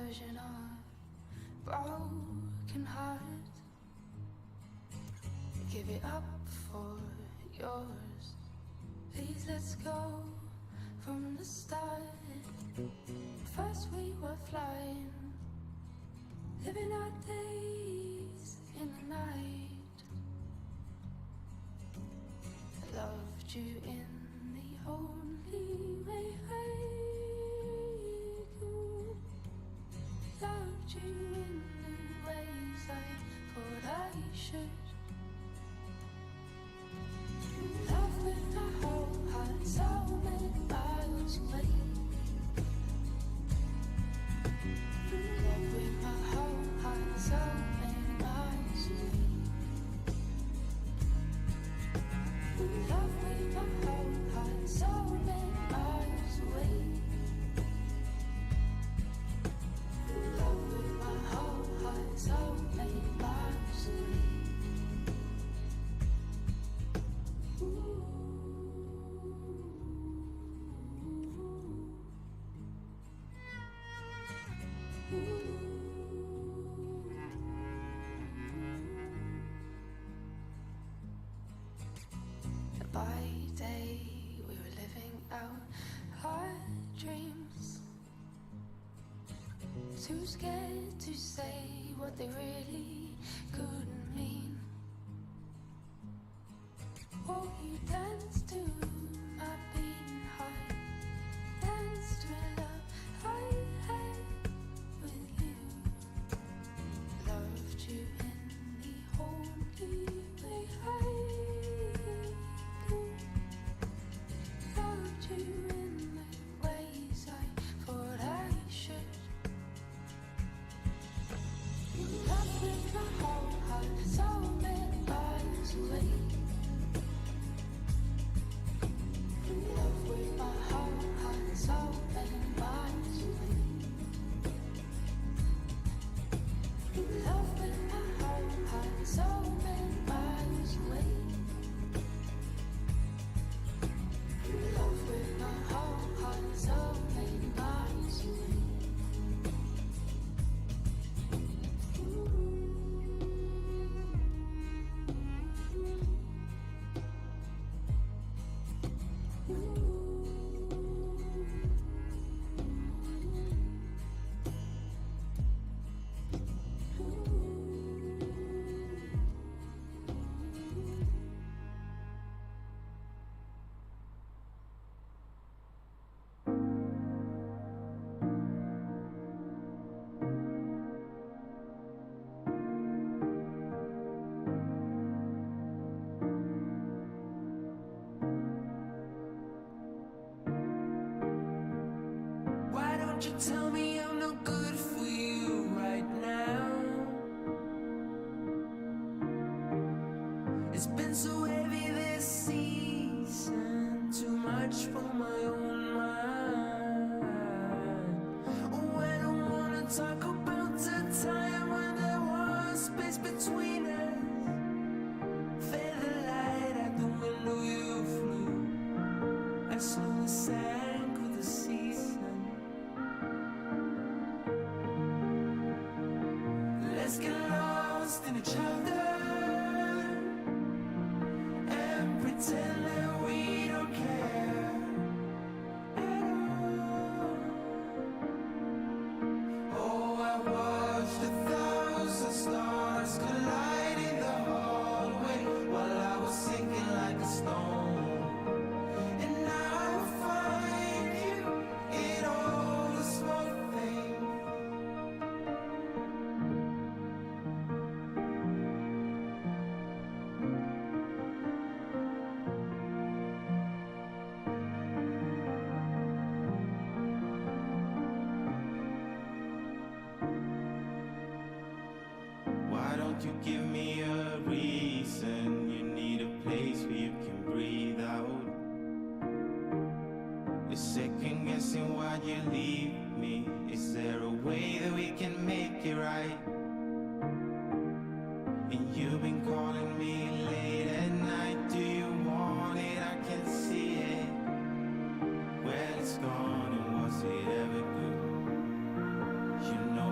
version of broken heart. Give it up for yours. Please let's go from the start. First we were flying, living our days in the night. I loved you in the only way I could. Loved you in the ways I thought I should. Love with my whole heart, so many miles away. Love with my whole heart, so many miles away. Love with my whole heart, so many miles away. Love with my whole heart, so many miles away. By day we were living out our dreams, too scared to say what they really could mean. Oh, you danced to my beating heart, danced to love I had with you. Loved you in the only way I could. Loved you in the ways I thought I should. Love with my whole heart, so many miles away. Love with my whole heart, so many miles away. Love with my whole heart, so many miles away. Love with my whole heart, so many miles away. Why don't you tell me I'm no good for you right now? It's been so heavy this season, too much for my own mind. Oh, I don't wanna talk about the time when there was space between us. Feather light at the window you flew, I slowly sank with the season. Let's get lost in each other and pretend that we don't care at all. Oh, I watched 1,000 stars collide in the hallway while I was sinking like a stone. And now I find you in all the small things. Why don't you give me a reason? You need a place where you can breathe out. You're second guessing why you leave me. Is there a way that we can make it right? And you've been calling me late at night. Do you want it? I can see it. Well, it's gone, and was it ever good? You know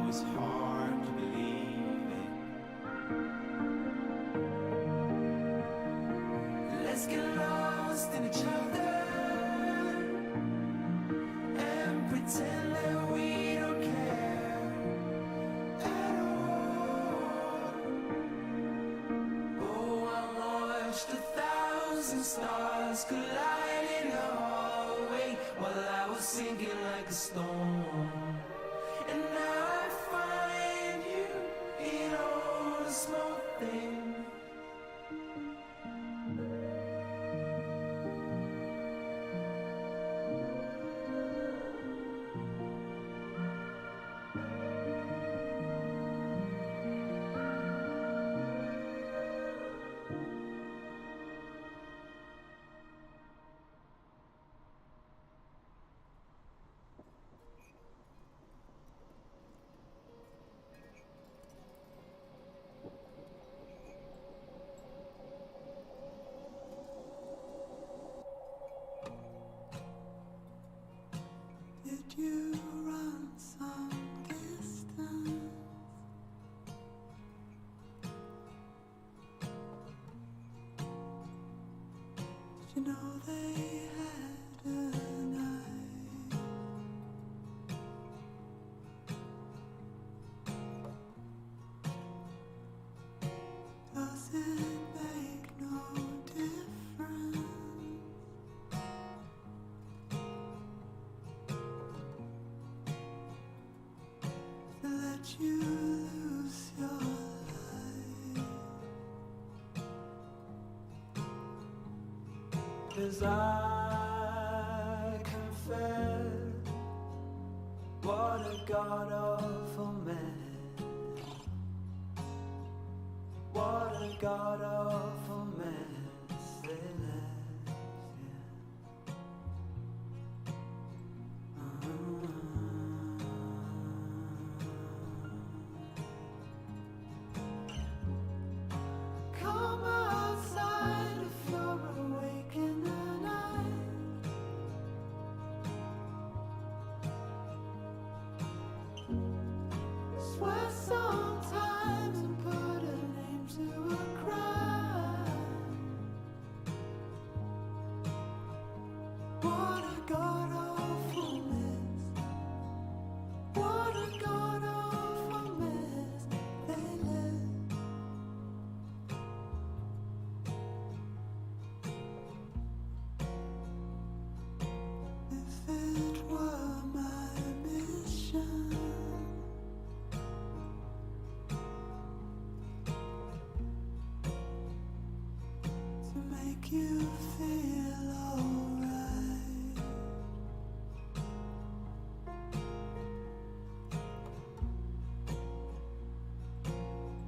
trust in each other and pretend that we don't care at all. Oh, I watched 1,000 stars collide in the hallway while I was sinking like a stone. And now I find you in all the small things. Did you run some distance? Did you know they had a night? Does it make no difference? To let you lose your life? 'Cause I confess, what a god-awful man. What a god-awful mess they left, yeah. Come outside if you're awake in the night. Swear sometimes and put a name to a crime. What a god-awful mess. What a god-awful mess they left. If it were my mission to make you feel alright,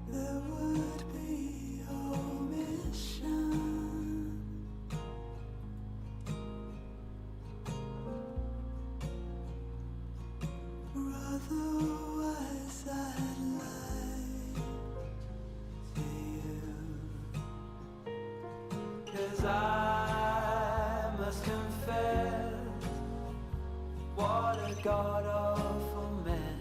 there would be omission. Or otherwise I'd lie to you. 'Cause I must confess, what a god-awful man.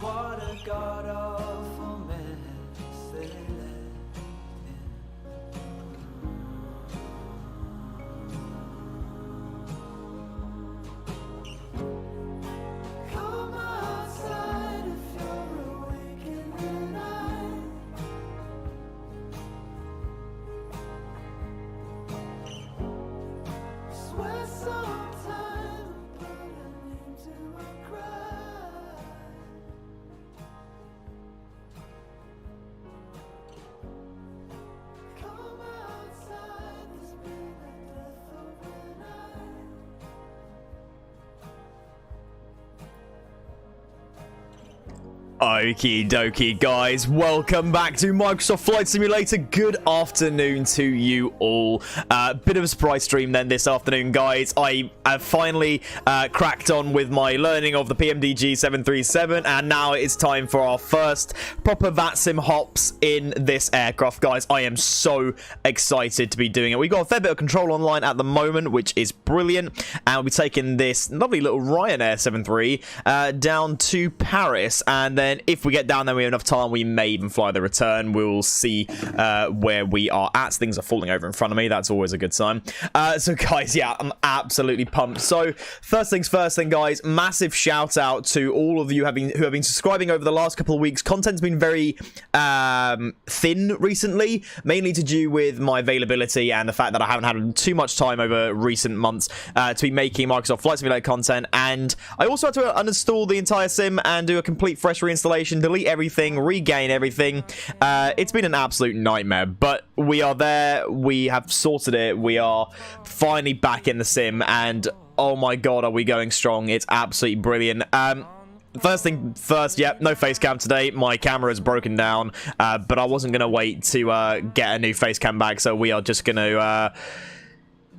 What a god-awful mess they left, yeah. Come outside if you're awake in the night. Swear sometime and put a name to a crime. Come outside, there's been a death overnight. Okie dokie, guys, welcome back to Microsoft Flight Simulator. Good afternoon to you all. Bit of a surprise stream then this afternoon, guys. I have finally cracked on with my learning of the PMDG 737, and now it's time for our first proper VATSIM hops in this aircraft, guys. I am so excited to be doing it. We've got a fair bit of control online at the moment, which is brilliant, and we'll be taking this lovely little Ryanair 73 down to Paris, and then then if we get down there, we have enough time, we may even fly the return. We'll see where we are at. Things are falling over in front of me. That's always a good sign. So guys, yeah, I'm absolutely pumped. So first things first then, guys, massive shout out to all of you who have been subscribing over the last couple of weeks. Content's been very thin recently, mainly to do with my availability and the fact that I haven't had too much time over recent months to be making Microsoft Flight Simulator content. And I also had to uninstall the entire sim and do a complete fresh reinstallation, delete everything, regain everything. It's been an absolute nightmare, but we are there. We have sorted it. We are finally back in the sim, and oh my god, are we going strong. It's absolutely brilliant. First thing first, yep, no face cam today. My camera is broken down, but I wasn't going to wait to get a new face cam back, so we are just going to,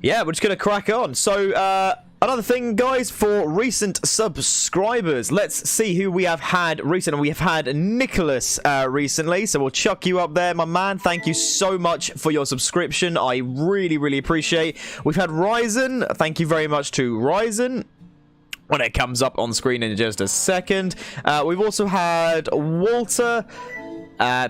yeah, we're just going to crack on. So, another thing, guys, for recent subscribers, let's see who we have had recently. We have had Nicholas recently, so we'll chuck you up there, my man. Thank you so much for your subscription. I really, really appreciate. We've had Ryzen. Thank you very much to Ryzen, when it comes up on screen in just a second. We've also had Walter,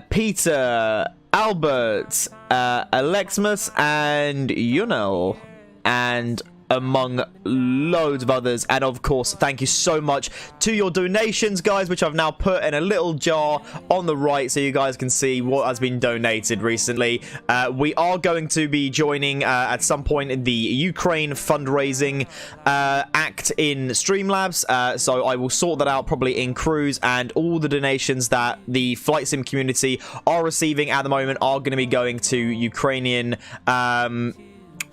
Peter, Albert, Alexmus, and Yunel, and among loads of others. And of course, thank you so much to your donations, guys, which I've now put in a little jar on the right so you guys can see what has been donated recently. We are going to be joining at some point in the Ukraine fundraising act in Streamlabs, so I will sort that out probably in Cruise, and all the donations that the flight sim community are receiving at the moment are going to be going to Ukrainian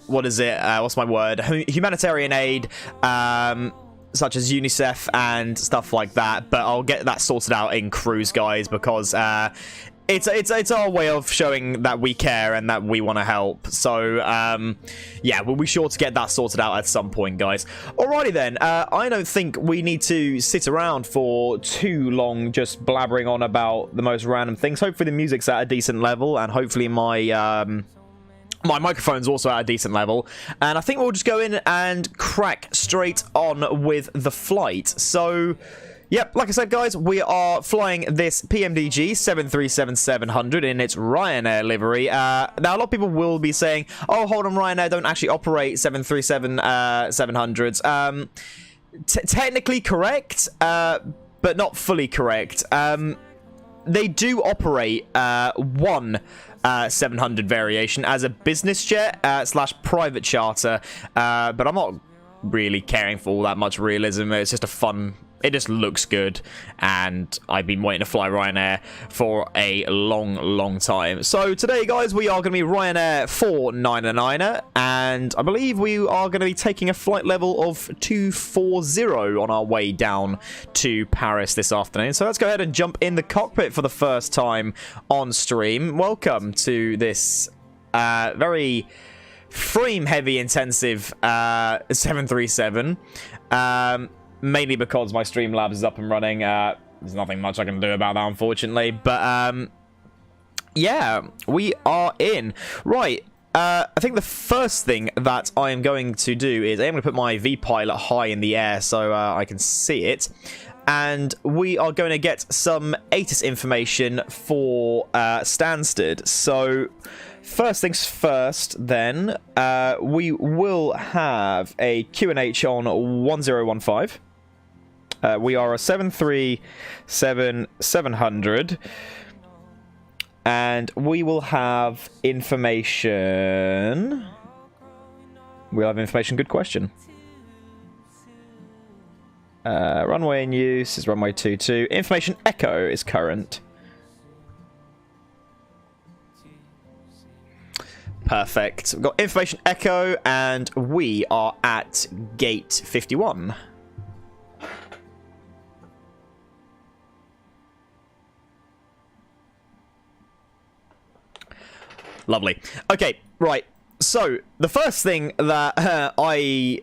what is it? What's my word? Humanitarian aid, such as UNICEF and stuff like that. But I'll get that sorted out in Cruise, guys, because it's our way of showing that we care and that we want to help. So yeah, we'll be sure to get that sorted out at some point, guys. Alrighty then. I don't think we need to sit around for too long just blabbering on about the most random things. Hopefully the music's at a decent level, and hopefully my my microphone's also at a decent level, and I think we'll just go in and crack straight on with the flight. So, yep, like I said, guys, we are flying this PMDG 737-700 in its Ryanair livery. Now, a lot of people will be saying, oh, hold on, Ryanair don't actually operate 737-700s. Technically correct, but not fully correct. They do operate one 700 variation as a business jet / private charter, but I'm not really caring for all that much realism. It's just a fun, it just looks good, and I've been waiting to fly Ryanair for a long time. So today, guys, we are going to be Ryanair 499er, and I believe we are going to be taking a flight level of 240 on our way down to Paris this afternoon. So let's go ahead and jump in the cockpit for the first time on stream. Welcome to this very frame-heavy intensive 737. Mainly because my Streamlabs is up and running. There's nothing much I can do about that, unfortunately. But, yeah, we are in. Right, I think the first thing that I am going to do is I'm going to put my V-Pilot high in the air so I can see it. And we are going to get some ATIS information for Stansted. So, first things first, then, we will have a QNH on 1015. We are a 737-700, and we will have information. We'll have information. Good question. Runway in use is runway 22. Information Echo is current. Perfect. We've got information Echo, and we are at gate 51. Lovely. Okay, right. So, the first thing that I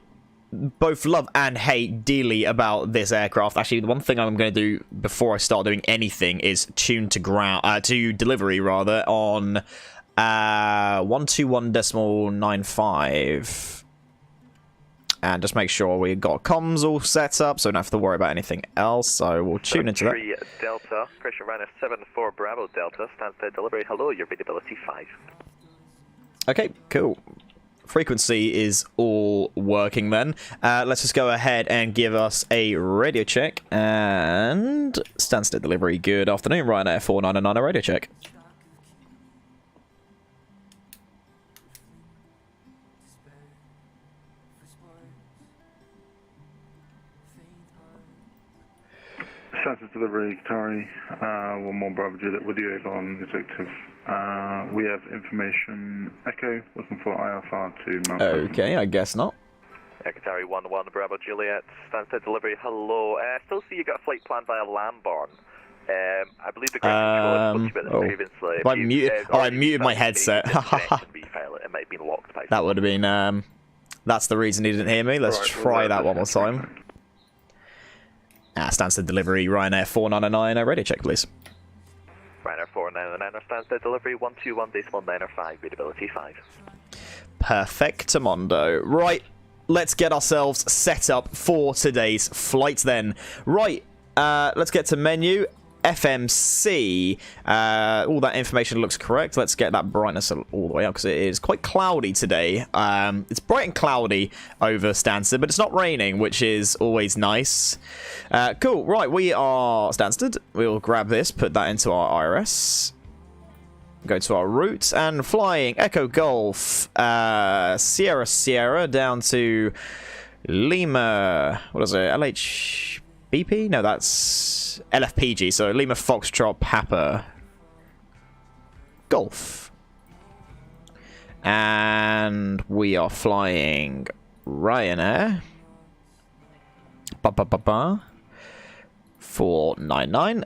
both love and hate dearly about this aircraft, actually, the one thing I'm going to do before I start doing anything is tune to ground, to delivery, rather, on 121.95. And just make sure we got comms all set up, so we don't have to worry about anything else. So we'll tune into that. 3 Delta, pressure Ryanair 74 Bravo Delta, standstill delivery. Hello, your visibility 5. Okay, cool. Frequency is all working then. Let's just go ahead and give us a radio check. And standstill delivery. Good afternoon, Ryanair 499, a radio check. Status delivery, Qatari, 1 more Bravo Juliet with you on executive. We have information Echo, looking for IFR to Mount Okay, I guess not. Qatari 1-1 Bravo Juliet, standstill delivery. Hello. Still see you got a flight plan via Lamborn. I believe the ground control spoke to you about this previously. I muted my headset. It might have been locked by That would have been, that's the reason he didn't hear me. Let's try that one more time. Standstill delivery, Ryanair 499, radio check, please. Ryanair 499, standstill delivery, 121.195, readability 5. Perfectamundo. Right, let's get ourselves set up for today's flight then. Right, let's get to menu. FMC. All that information looks correct. Let's get that brightness all the way up because it is quite cloudy today. It's bright and cloudy over Stansted, but it's not raining, which is always nice. Cool. Right, we are Stansted. We'll grab this, put that into our IRS. Go to our route and flying Echo Golf, Sierra Sierra down to Lima. What is it? LHBP? No, that's LFPG. So Lima Foxtrot Papa Golf. And we are flying Ryanair. 499.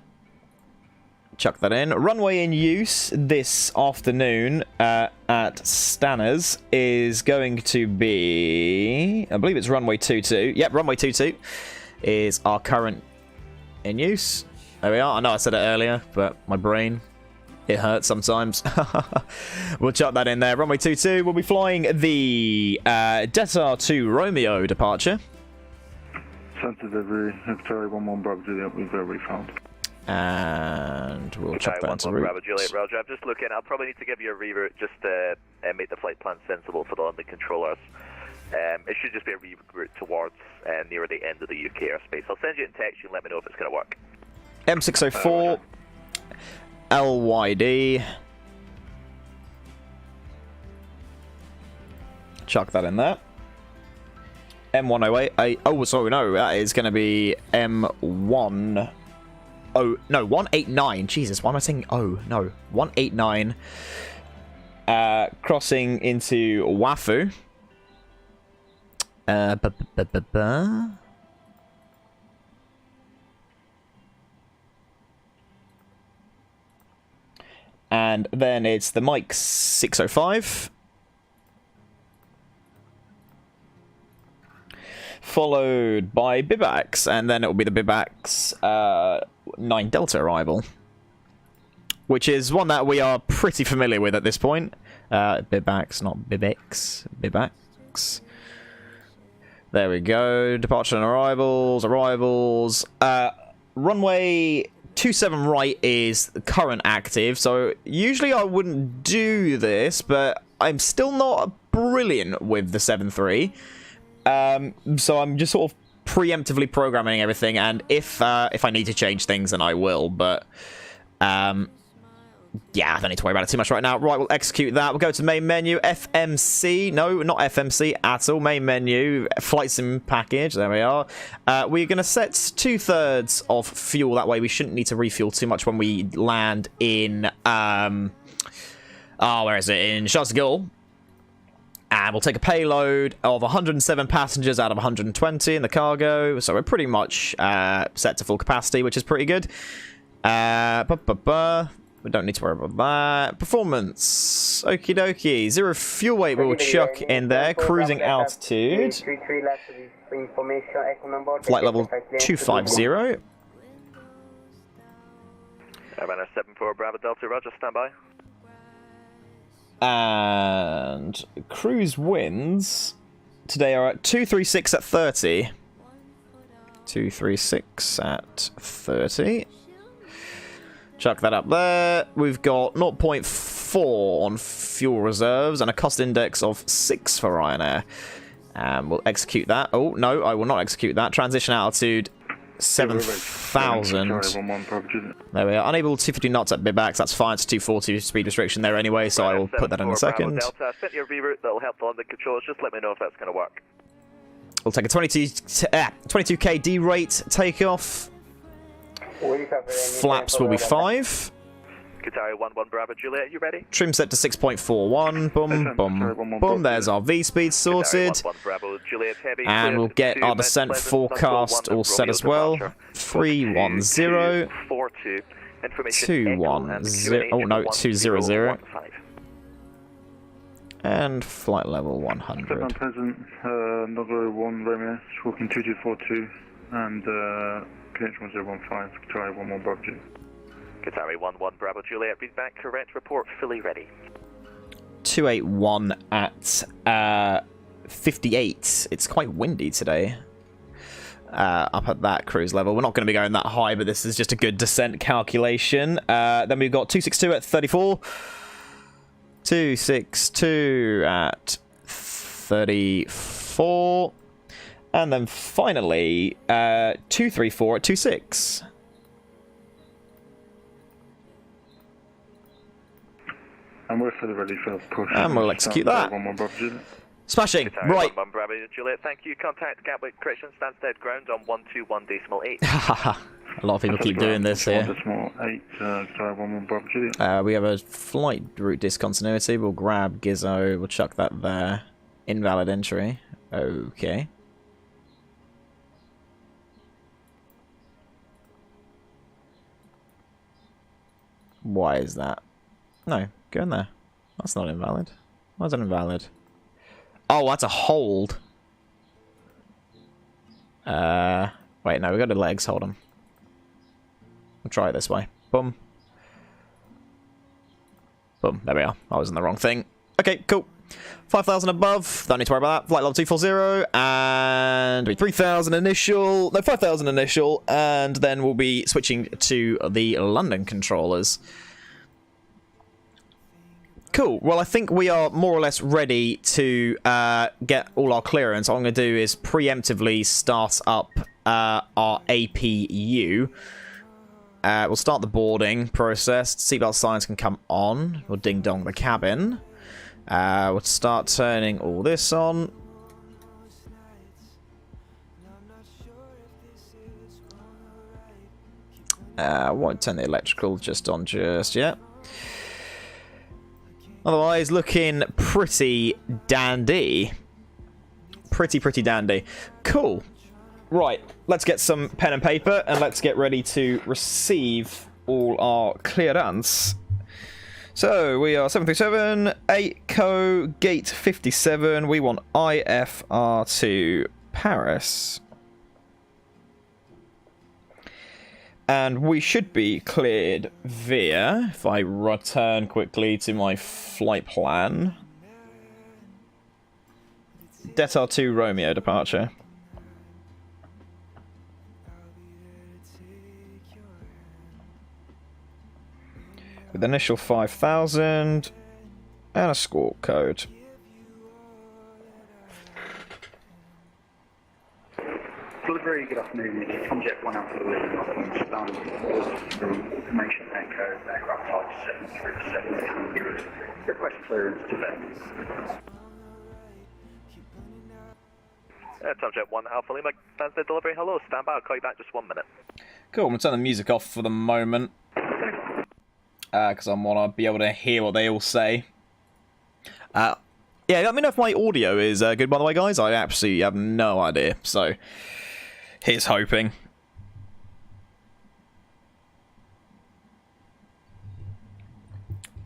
Chuck that in. Runway in use this afternoon at Stanners is going to be, I believe it's runway 22. Yep, runway 22 is our current in use. There we are. I know I said it earlier, but my brain, it hurts sometimes. We'll chuck that in there. Runway 22. We'll be flying the Delta to Romeo departure. Sensor delivery, Victoria 1-1 Bravo Juliet, we've refound. And we'll chuck that into route. Bravo Juliet, Roger. I'm just looking. I'll probably need to give you a reroute just to make the flight plan sensible for the landing controllers. It should just be a reroute towards near the end of the UK airspace. I'll send you in text. You can let me know if it's going to work. M604 LYD. Chuck that in there. M108. Oh, sorry, no, that is going to be M1. Oh, no, 189. Jesus, why am I saying oh? No, 189. Crossing into Wafu. And then it's the Mike 605. Followed by Bivax, and then it will be the Bivax 9 Delta arrival, which is one that we are pretty familiar with at this point. Bivax, not Bibex. Bivax. There we go. Departure and arrivals. Runway 27 right is current active, so usually I wouldn't do this, but I'm still not brilliant with the 7-3. So I'm just sort of preemptively programming everything, and if I need to change things, then I will, but yeah, I don't need to worry about it too much right now. Right, we'll execute that. We'll go to main menu, FMC. No, not FMC at all. Main menu, flight sim package. There we are. We're going to set 2/3 of fuel. That way we shouldn't need to refuel too much when we land in, where is it? In Charles de Gaulle. And we'll take a payload of 107 passengers out of 120 in the cargo. So we're pretty much set to full capacity, which is pretty good. We don't need to worry about that. Performance. Okie dokie. 0 fuel weight we'll chuck in there. Cruising altitude. Flight level 250. Runner 74 Bravo Delta, Roger, standby. And cruise winds today are at 236 at 30. 236 at 30. Chuck that up there. We've got 0.4 on fuel reserves and a cost index of 6 for Ryanair. And we'll execute that. Oh, no, I will not execute that. Transition altitude 7,000. There we are. Unable to 250 knots at Bivax. That's fine. It's 240 speed restriction there anyway, so I will put that in a second. Delta, I sent you a reroute that'll help the London controllers. Just let me know if that's going to work. We'll take a 22k D rate takeoff. Flaps will be 5. Qatari 11 Bravo Juliet, you ready? Trim set to 6.41. Boom, boom, boom. There's our V-speed sorted. And we'll get our descent forecast all set as well. 310. 210. Oh no, 200. And flight level 100. Stefan Pleasant, November 1 Romeo, walking 2242, and connection 1015, Qatari 11 Bravo Juliet. Qatari 11 Bravo Juliet, read back, correct report, fully ready. 281 at 58. It's quite windy today. Up at that cruise level. We're not going to be going that high, but this is just a good descent calculation. Then we've got 262 at 34. 262 at 34. And then finally, 234 at 26. And we're fully ready for the push. And we'll execute that. Smashing. Right. Bravo Juliet, thank you. Contact Gatwick correction, Stansted ground on 121.8. A lot of people keep doing this here. We have a flight route discontinuity. We'll grab Gizzo. We'll chuck that there. Invalid entry. Okay. Why is that? No, go in there. That's not invalid. Why is that invalid? Oh, that's a hold. Wait, no, we got the legs. Hold on. We'll try it this way. Boom. Boom. There we are. I was in the wrong thing. Okay, cool. 5,000 above. Don't need to worry about that. Flight level 240. And 3,000 initial. No, 5,000 initial. And then we'll be switching to the London controllers. Cool. Well, I think we are more or less ready to get all our clearance. All I'm going to do is preemptively start up our APU. We'll start the boarding process. Seatbelt signs can come on. We'll ding-dong the cabin. We'll start turning all this on. Won't turn the electrical just on just yet. Otherwise, looking pretty dandy. Pretty dandy. Cool. Right, let's get some pen and paper and let's get ready to receive all our clearance. So, we are 737, 8CO, gate 57. We want IFR to Paris. And we should be cleared via, if I return quickly to my flight plan, Detar 2 Romeo departure. With initial 5,000 and a squawk code. Delivery, good afternoon. It's Tom Jet 1 Alpha Lima, Stan, information echo, aircraft type 737-800. Request clearance to them. Tom Jet 1 Alpha Lima, Stansted delivery. Hello, stand by. I'll call you back just 1 minute. Cool, I'm going to turn the music off for the moment. Because I want to be able to hear what they all say. Yeah, let me know if my audio is good, by the way, guys. I absolutely have no idea, so here's hoping.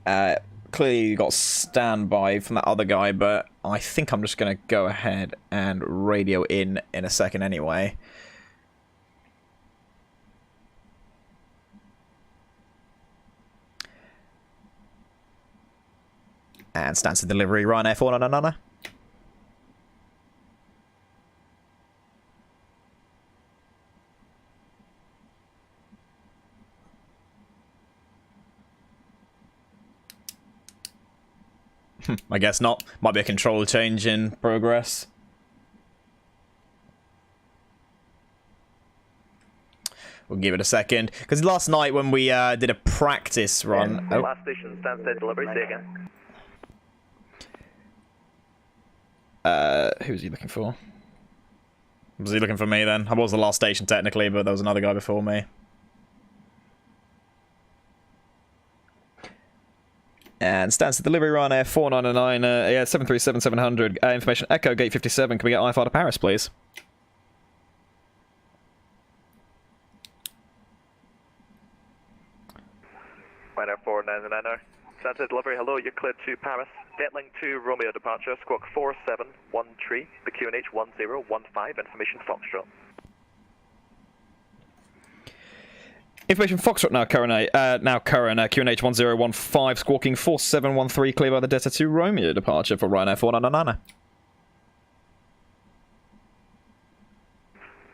Clearly you got standby from that other guy, but I think I'm just going to go ahead and radio in a second anyway. And stands to delivery, Ryanair 499. I guess not. Might be a control change in progress. We'll give it a second. Because last night when we did a practice run... Oh. Last station, Stansted delivery, say again. Who was he looking for? Was he looking for me then? I was the last station technically, but there was another guy before me. And Stansted delivery, Ryanair 499, yeah, 737-700. Information Echo, gate 57. Can we get IFR to Paris, please? Ryanair 499, Stansted delivery, hello, you're cleared to Paris. Detling to Romeo departure, squawk 4713, the QNH 1015, information Foxtrot. Information Foxtrot now current, QNH 1015, squawking 4713, clear by the Delta to Romeo departure for Ryanair 499.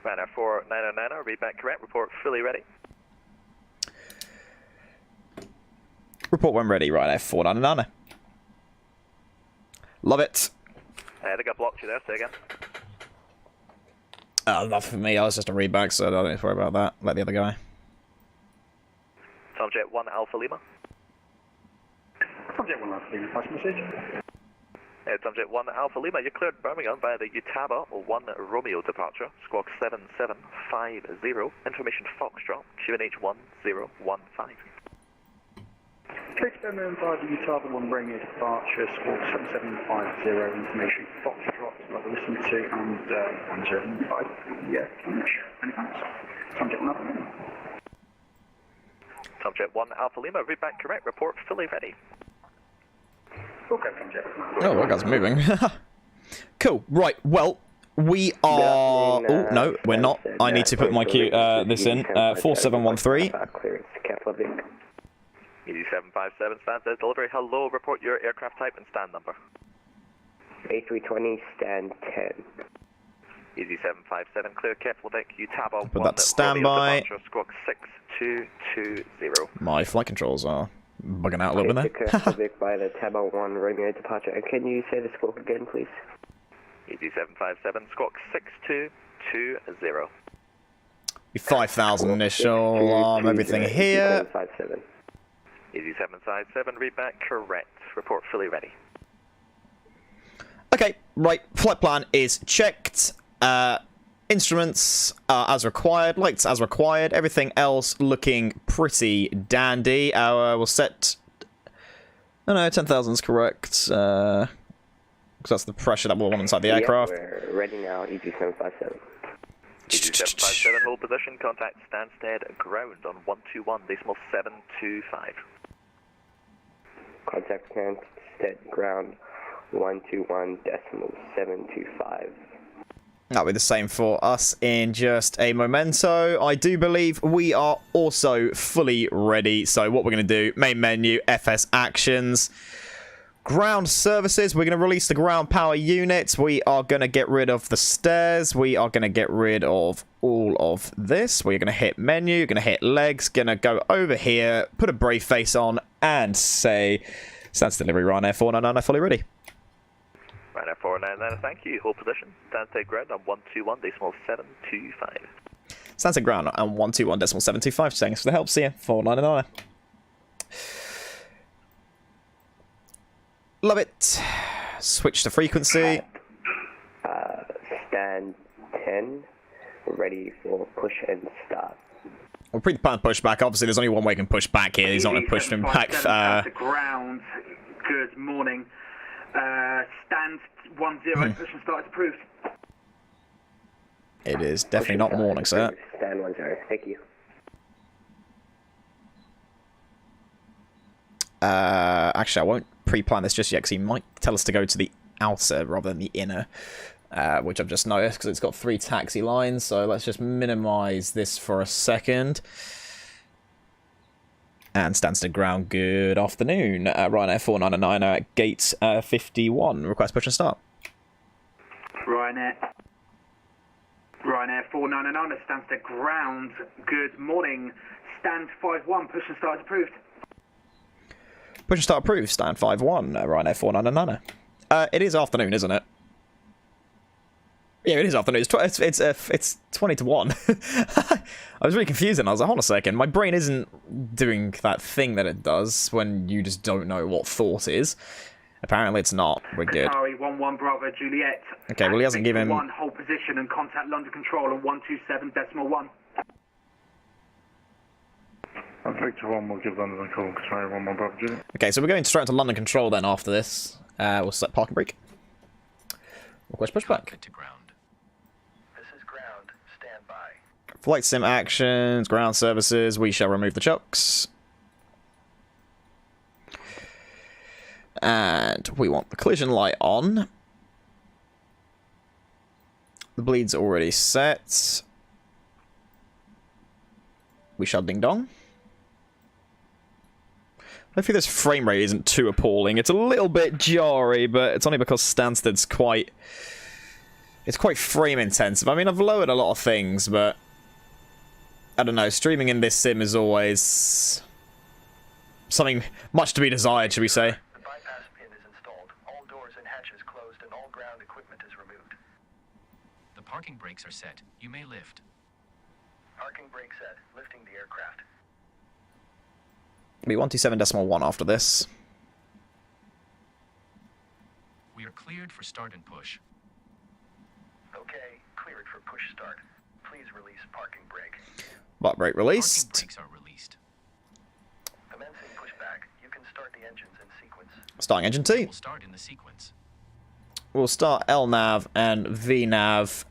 Ryanair 499, read back correct, report fully ready. Report when ready, Ryanair 499. Love it. I think I blocked you there, say again. Not for me, I was just a readback, so I don't need to worry about that. Let the other guy. Tomjet 1 Alpha Lima. Tomjet 1 Alpha Lima, pass message. Tomjet 1 Alpha Lima, you're cleared Birmingham via the Utaba 1 Romeo departure, squawk 7750, information Foxtrot, QNH 1015. Clear to Birmingham via the Utaba 1 Romeo departure, squawk 7750, information Foxtrot, like I listened to, and 105. Yeah, anything else? Tomjet 1 Alpha Lima. Tomjet 1 Alpha Lima, read back correct, report fully ready. Okay, Tomjet. Oh, that guy's moving. Cool, right, well, we are... Oh, no, we're not. I need to put my this in. 4713. ED 757, Stansted delivery, hello, report your aircraft type and stand number. A320, stand 10. ED 757, clear Keflavik, Utaba 1 Put that standby. departure, squawk 6220. My flight controls are bugging out a little bit there. Keflavik by the Taba 1 Romeo departure. And can you say the squawk again, please? ED 757, squawk 6220. 5,000 initial, everything here. 757. ED 757, read back correct, report fully ready. Okay, right, flight plan is checked. Instruments as required, lights as required, everything else looking pretty dandy. We'll set... Oh no, 10,000 is correct. Because that's the pressure that we'll want inside the aircraft. We're ready now, EG757. EG757, hold position, contact Stansted ground on 121.725. Contact Stansted ground 121.725. That'll be the same for us in just a momento. I do believe we are also fully ready. So what we're going to do, main menu, FS actions, ground services. We're going to release the ground power units. We are going to get rid of the stairs. We are going to get rid of all of this. We're going to hit menu, going to hit legs, going to go over here, put a brave face on and say, Stansted delivery, Ryanair 499, fully ready. Ryanair 499, thank you. Hold position. Stansted ground on 121.725. Stansted ground on 121.725. Thanks for the help. See ya. 499. Love it. Switch to frequency. Stand 10. Ready for push and start. We're pre-planned pushback. Obviously, there's only one way you can push back here. He's not going to push him back. To ground. Good morning. Stand 10. Push and start is approved. It is definitely not morning, sir. Stand 10. Thank you. Actually, I won't pre-plan this just yet because he might tell us to go to the outer rather than the inner, which I've just noticed because it's got 3 taxi lines. So let's just minimize this for a second. And Stansted ground, good afternoon. Ryanair 499 at gate 51. Request push and start. Ryanair 499 at Stansted ground. Good morning. Stand 51. Push and start is approved. Push and start approved. Stand 5-1. Ryanair 499. It is afternoon, isn't it? Yeah, it is afternoon. It's 20 to 1. I was really confused and I was like, hold on a second. My brain isn't doing that thing that it does when you just don't know what thought is. Apparently it's not. We're good. Sorry, 1-1 Bravo Juliet. Okay, well he hasn't given... 1, hold position and contact London Control on 127.1. Victor 1 will give London a call. Sorry, 1-1 Bravo Juliet. Okay, so we're going straight to London Control then after this. We'll set park and brake. Request pushback. To ground. This is ground. Stand by. Flight sim actions, ground services. We shall remove the chokes. And we want the collision light on. The bleed's already set. We shall ding dong. Hopefully this frame rate isn't too appalling. It's a little bit jarry, but it's only because Stansted's quite... It's quite frame intensive. I mean, I've lowered a lot of things, but... I don't know, streaming in this sim is always... something much to be desired, should we say. The bypass pin is installed. All doors and hatches closed and all ground equipment is removed. The parking brakes are set. You may lift. Parking brake set. Lifting the aircraft. Be 127.1 after this. We are cleared for start and push. Okay, cleared for push start. Please release parking brake. Butt brake released. Parking brakes are released. Commencing pushback. You can start the engines in sequence. Starting engine 2. We'll start in the sequence. We'll start LNAV and VNAV.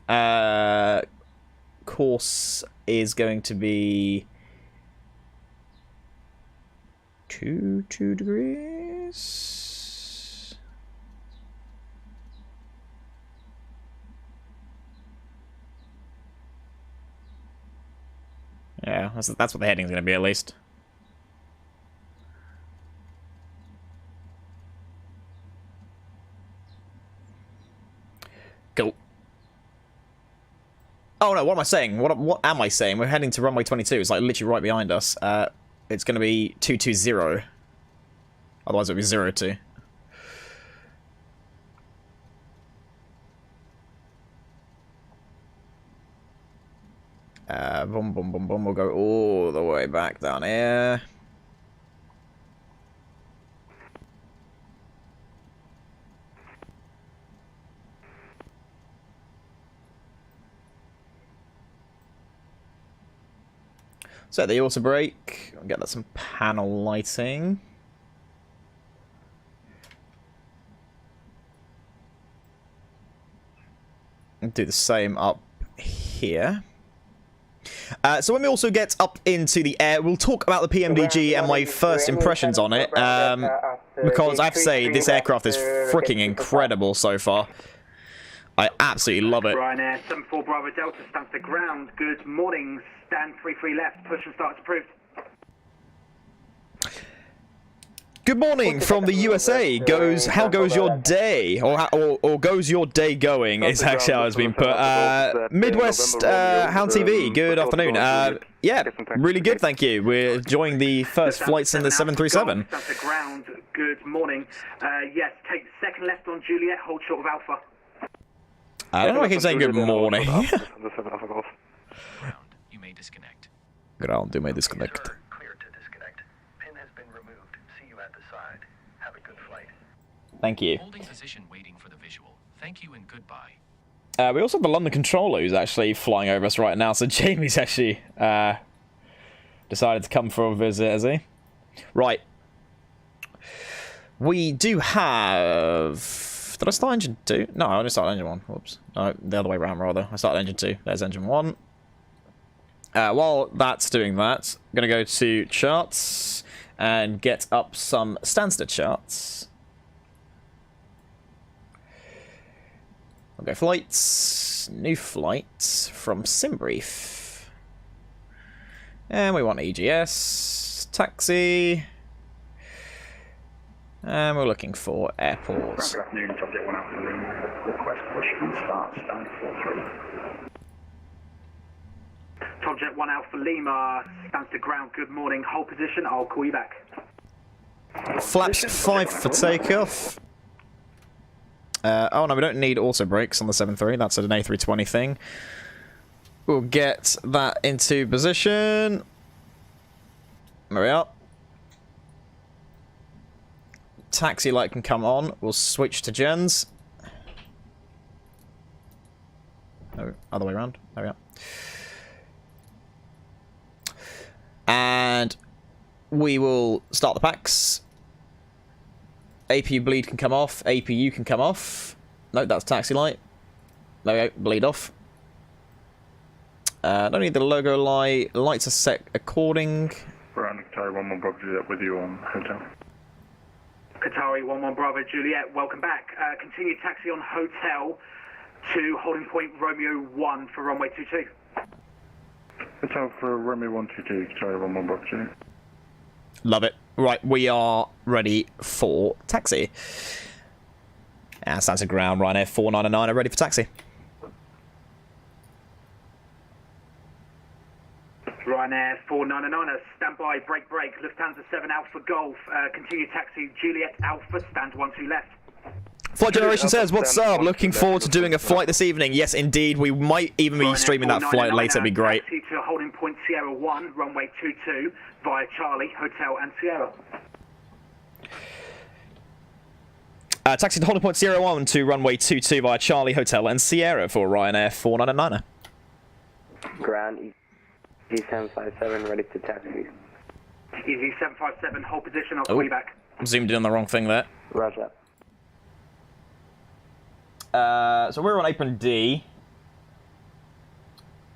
Course is going to be 2 degrees. Yeah, that's what the heading's going to be at least. Go. Oh no, what am I saying? What am I saying? We're heading to runway 22. It's like literally right behind us. It's going to be 220. Otherwise it'll be 02. Boom, boom, boom, boom. We'll go all the way back down here. Set the auto brake. I'll get that some panel lighting. And do the same up here. So when we also get up into the air, we'll talk about the PMDG and my first impressions on it. Because I have to say, this aircraft is freaking incredible so far. I absolutely love it. Ryanair 74 Bravo Delta stands to ground. Good morning. Stand 33 left. Push and start approved. Good morning from the USA. How goes your day? Or goes your day going is actually how it's been put. Midwest Hound TV, good afternoon. Yeah, really good, thank you. We're enjoying the first flights in the 737. Stand to ground. Good morning. Yes, take second left on Juliet. Hold short of Alpha. I don't know if I keep saying good morning. Ground. You may disconnect. Ground, you may disconnect. Sir, clear to disconnect. Pin has been removed. See you at the side. Have a good flight. Thank you. Holding position waiting for the visual. Thank you and goodbye. We also have the London controller who's actually flying over us right now, so Jamie's actually decided to come for a visit, has he? Right. We do have... Did I start engine 2? No, I only started engine 1. Whoops. No, the other way around, rather. I started engine 2. There's engine 1. While that's doing that, I'm going to go to charts and get up some Stansted charts. I'll go flights. New flight from Simbrief. And we want EGSS. Taxi. And we're looking for airports. Good afternoon, Subject 1 Alpha Lima. Request push and start. Stand 43. Subject 1 Alpha Lima stands to ground. Good morning. Hold position. I'll call you back. Flaps 5 for takeoff. Oh no, we don't need auto brakes on the 7.3. That's an A320 thing. We'll get that into position. There we are. Taxi light can come on. We'll switch to gens. No, other way around. There we are. And we will start the packs. APU bleed can come off. APU can come off. No, that's taxi light. There we go. Bleed off. Don't need the logo light. Lights are set according. Brown, Qatari 1-1 Bravo Juliet with you on hotel. Qatari 1-1 Bravo Juliet, welcome back. Continue taxi on hotel to holding point Romeo 1 for runway 22. Hotel for Romeo 122, Qatari 1-1 Bravo Juliet. Love it. Right, we are ready for taxi. And stands at ground. Ryanair 499 are ready for taxi. Ryanair 499, stand by, break, Lufthansa 7 Alpha Golf, continue taxi, Juliet Alpha, stand 12 left. Flight Generation says, what's up? Looking forward to doing a flight this evening. Yes, indeed. We might even be streaming that flight later. It'd be great. Taxi to holding point Sierra 1, runway 22, via Charlie, Hotel and Sierra. Taxi to holding point Sierra 1 to runway 22 via Charlie, Hotel and Sierra for Ryanair 499. Ground EG757 ready to taxi. EG757, hold position, I'll call you back. Zoomed in on the wrong thing there. Roger. So we're on apron D.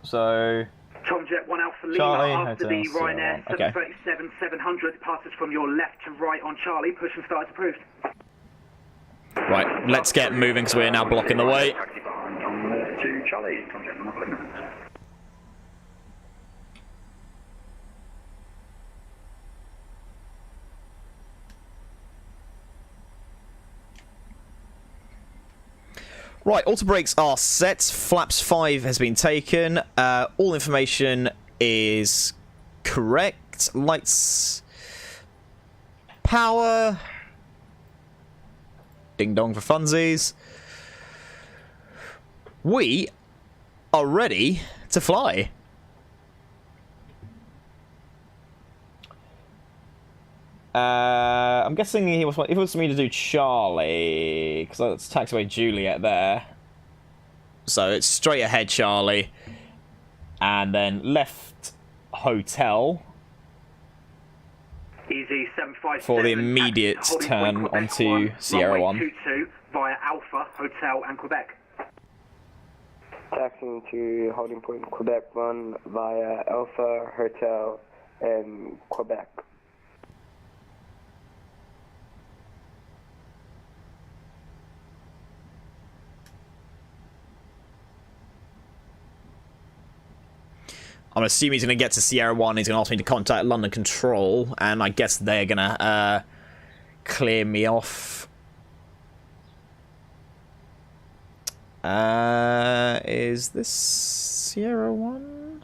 So... Tomjet 1 Alpha Lima Charlie, after the Hotel, Ryanair okay. 737-700 passes from your left to right on Charlie, push and start approved. Right, let's get moving because we're now blocking the way. Taxi behind on to Charlie, Tomjet 1 Alpha Lima. Right, auto brakes are set. Flaps 5 has been taken. All information is correct. Lights, power, ding dong for funsies. We are ready to fly. I'm guessing if it was me to do Charlie, because that's taxiway Juliet there. So it's straight ahead Charlie, and then left Hotel EG757 for the immediate turn onto Sierra 1. Via Alpha, Hotel and Quebec. Taxiing to holding point Quebec 1 via Alpha, Hotel and Quebec. I'm assuming he's going to get to Sierra 1, he's going to ask me to contact London Control, and I guess they're going to clear me off. Is this Sierra 1?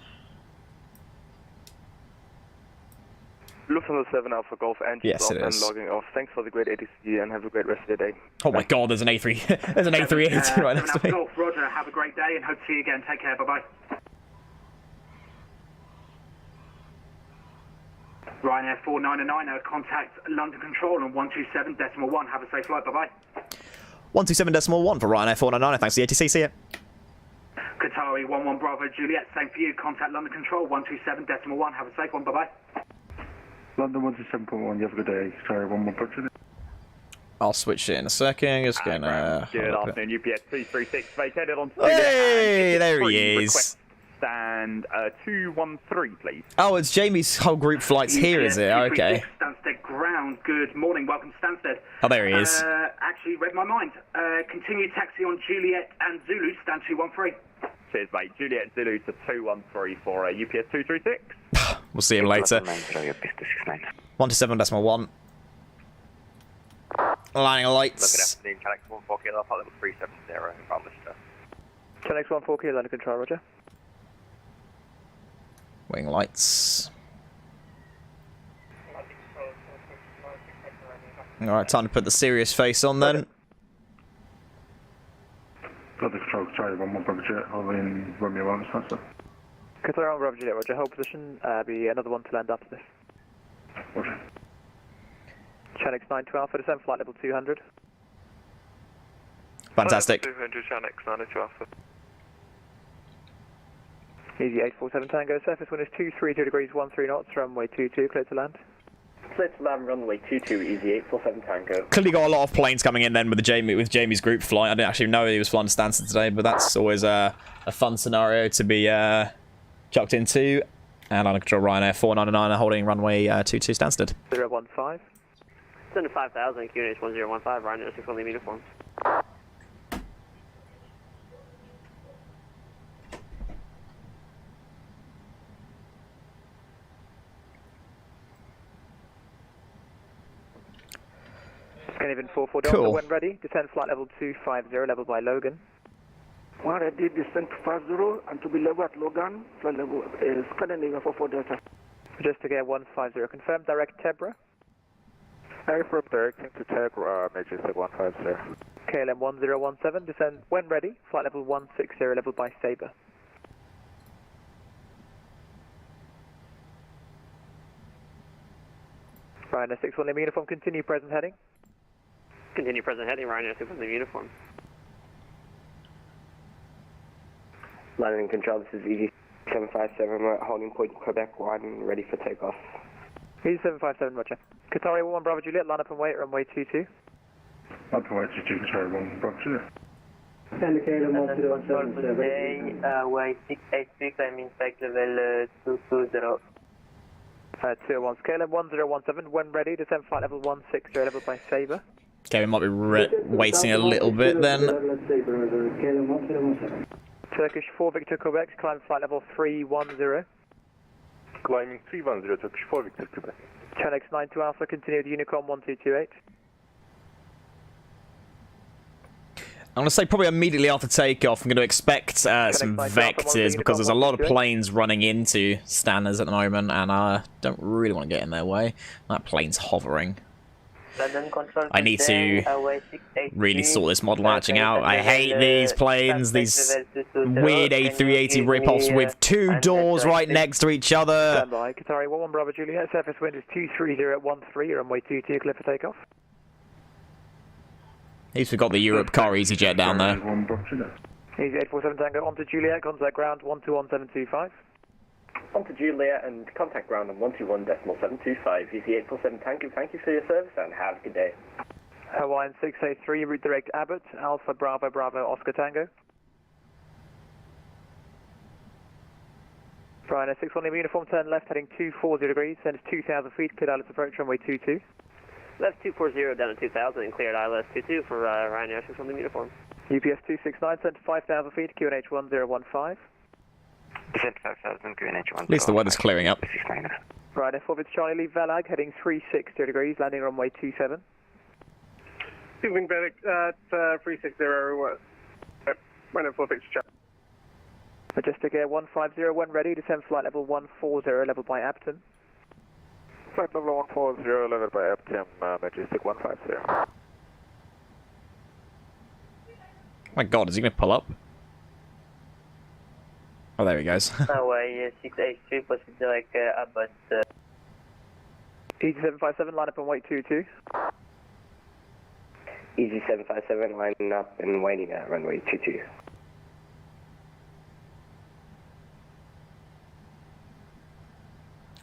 Lufthansa 7 Alpha Golf engines yes, off it is. and logging off. Thanks for the great ATC and have a great rest of your day. Oh my god, there's an A3, there's an A380 right next to me. Golf, Roger, have a great day and hope to see you again. Take care, bye-bye. Ryanair 499, contact London Control on 127.1. Have a safe flight, bye-bye. 127.1 for Ryanair 499, thanks to the ATC, see ya. Qatari 1-1 Bravo Juliet, same for you. Contact London Control 127.1. Have a safe one, bye-bye. London 127.1, you have a good day. Qatari 1-1 Bravo Juliet. I'll switch it in a second, just gonna... Good afternoon, UPS 236 vacated on Hey, there he is. Stand 213, please. Oh, it's Jamie's whole group flights here, is it? Okay. Stansted ground. Good morning. Welcome to Stansted. Oh, there he is. Actually read my mind. Continue taxi on Juliet and Zulu. Stand 213. Cheers, mate. Juliet Zulu to 213 for UPS 236. We'll see him later. 127.1. Lining lights. Good afternoon, Canex 14 Kilo, Alpha level 370, Bravo Star. Canex 14 Kilo, London Control, Roger. Wing lights. Alright, time to put the serious face on then. Got the control, Charlie 1 Bravo Jet, holding Romeo 1, Spencer. Qatar 1 Bravo Juliet, Roger. Hold position, be another one to land after this. Roger. Channel 912 Alpha, descend flight level 200. Fantastic. 200, Channel 912 Alpha. Easy 847 Tango, surface wind is 230 degrees 13 knots, runway 22, clear to land. Clear to land, runway 22, easy 847 Tango. Clearly got a lot of planes coming in then with Jamie's group flight. I didn't actually know he was flying to Stansted today, but that's always a fun scenario to be chucked into. And under control Ryanair 499 holding runway 22 Stansted. 015. Send to 5000, QNH 1015, Ryanair 6 uniforms. Scandinavian 44 Delta, Cool. when ready, descend flight level 250, level by Logan. When ready, descend to 50 and to be level at Logan, flight level Scandinavian 44 Delta. Just to get 150, confirm direct Tebra. Airframe directing to Tegra, Majestic 150. KLM 1017, descend when ready, flight level 160, level by Sabre. Ryanair 61 Lima uniform, continue present heading. Continue present heading, Ryanair 6 uniform. Landing control, this is EG757, holding point Quebec 1, ready for takeoff. EG757, roger. Qatari 1 Bravo Juliet, line up and wait, runway 22. Up and wait, 22, Qatari 1 Bravo Juliet. Indicator 1077. Y686, I'm inspect level 220. 201, KLM 1017, when ready, descend flight level 160, level by Sabre. Okay, we might be waiting a little bit then. Turkish 4 Victor Quebec, climb flight level 310. Climbing 310, Turkish 4 Victor Quebec. Channel 92 Alpha, continue with Unicom 1228. I'm going to say probably immediately after takeoff, I'm going to expect some vectors because there's a lot of planes running into Stanners at the moment, and I don't really want to get in their way. That plane's hovering. I need to really sort this model matching out. I hate these planes, these weird A380 rip-offs with two doors right next to each other. Stand by, Qatari 11 Bravo Juliet, surface wind is 230 at 13, runway 22, clear for takeoff. At least we've got the Europe car EasyJet down there. Easy 847 Tango, onto Juliet, contact ground 121725. Onto Juliet and contact ground on 121.725. Easy 847 Tango, thank you for your service and have a good day. Hawaiian 683, route direct Abbott, Alpha Bravo Bravo Oscar Tango. Ryanair 61 Lima uniform, turn left heading 240 degrees, send 2,000 feet, cleared ILS approach, runway 22. Left 240 down to 2000 and cleared ILS 22 for Ryanair 61 Lima uniform. UPS 269, send 5,000 feet, QNH 1015. Descent 5000, QNH 1015. At least the weather's clearing up. Ryanair 4 Victor Charlie, leave Valag, heading 360 degrees, landing runway 27. Leaving Vedic at 360, Ryanair 4 Victor Charlie. Majestic Air 150, when ready, descend flight level 140, level by Abton. Flight level 140, level by Abton, Majestic 150. My god, is he going to pull up? Oh, there he goes. Hawaii 683, proceed direct Abbott. Easy 757, line up and wait 22. Easy 757, lining up and waiting at runway 22.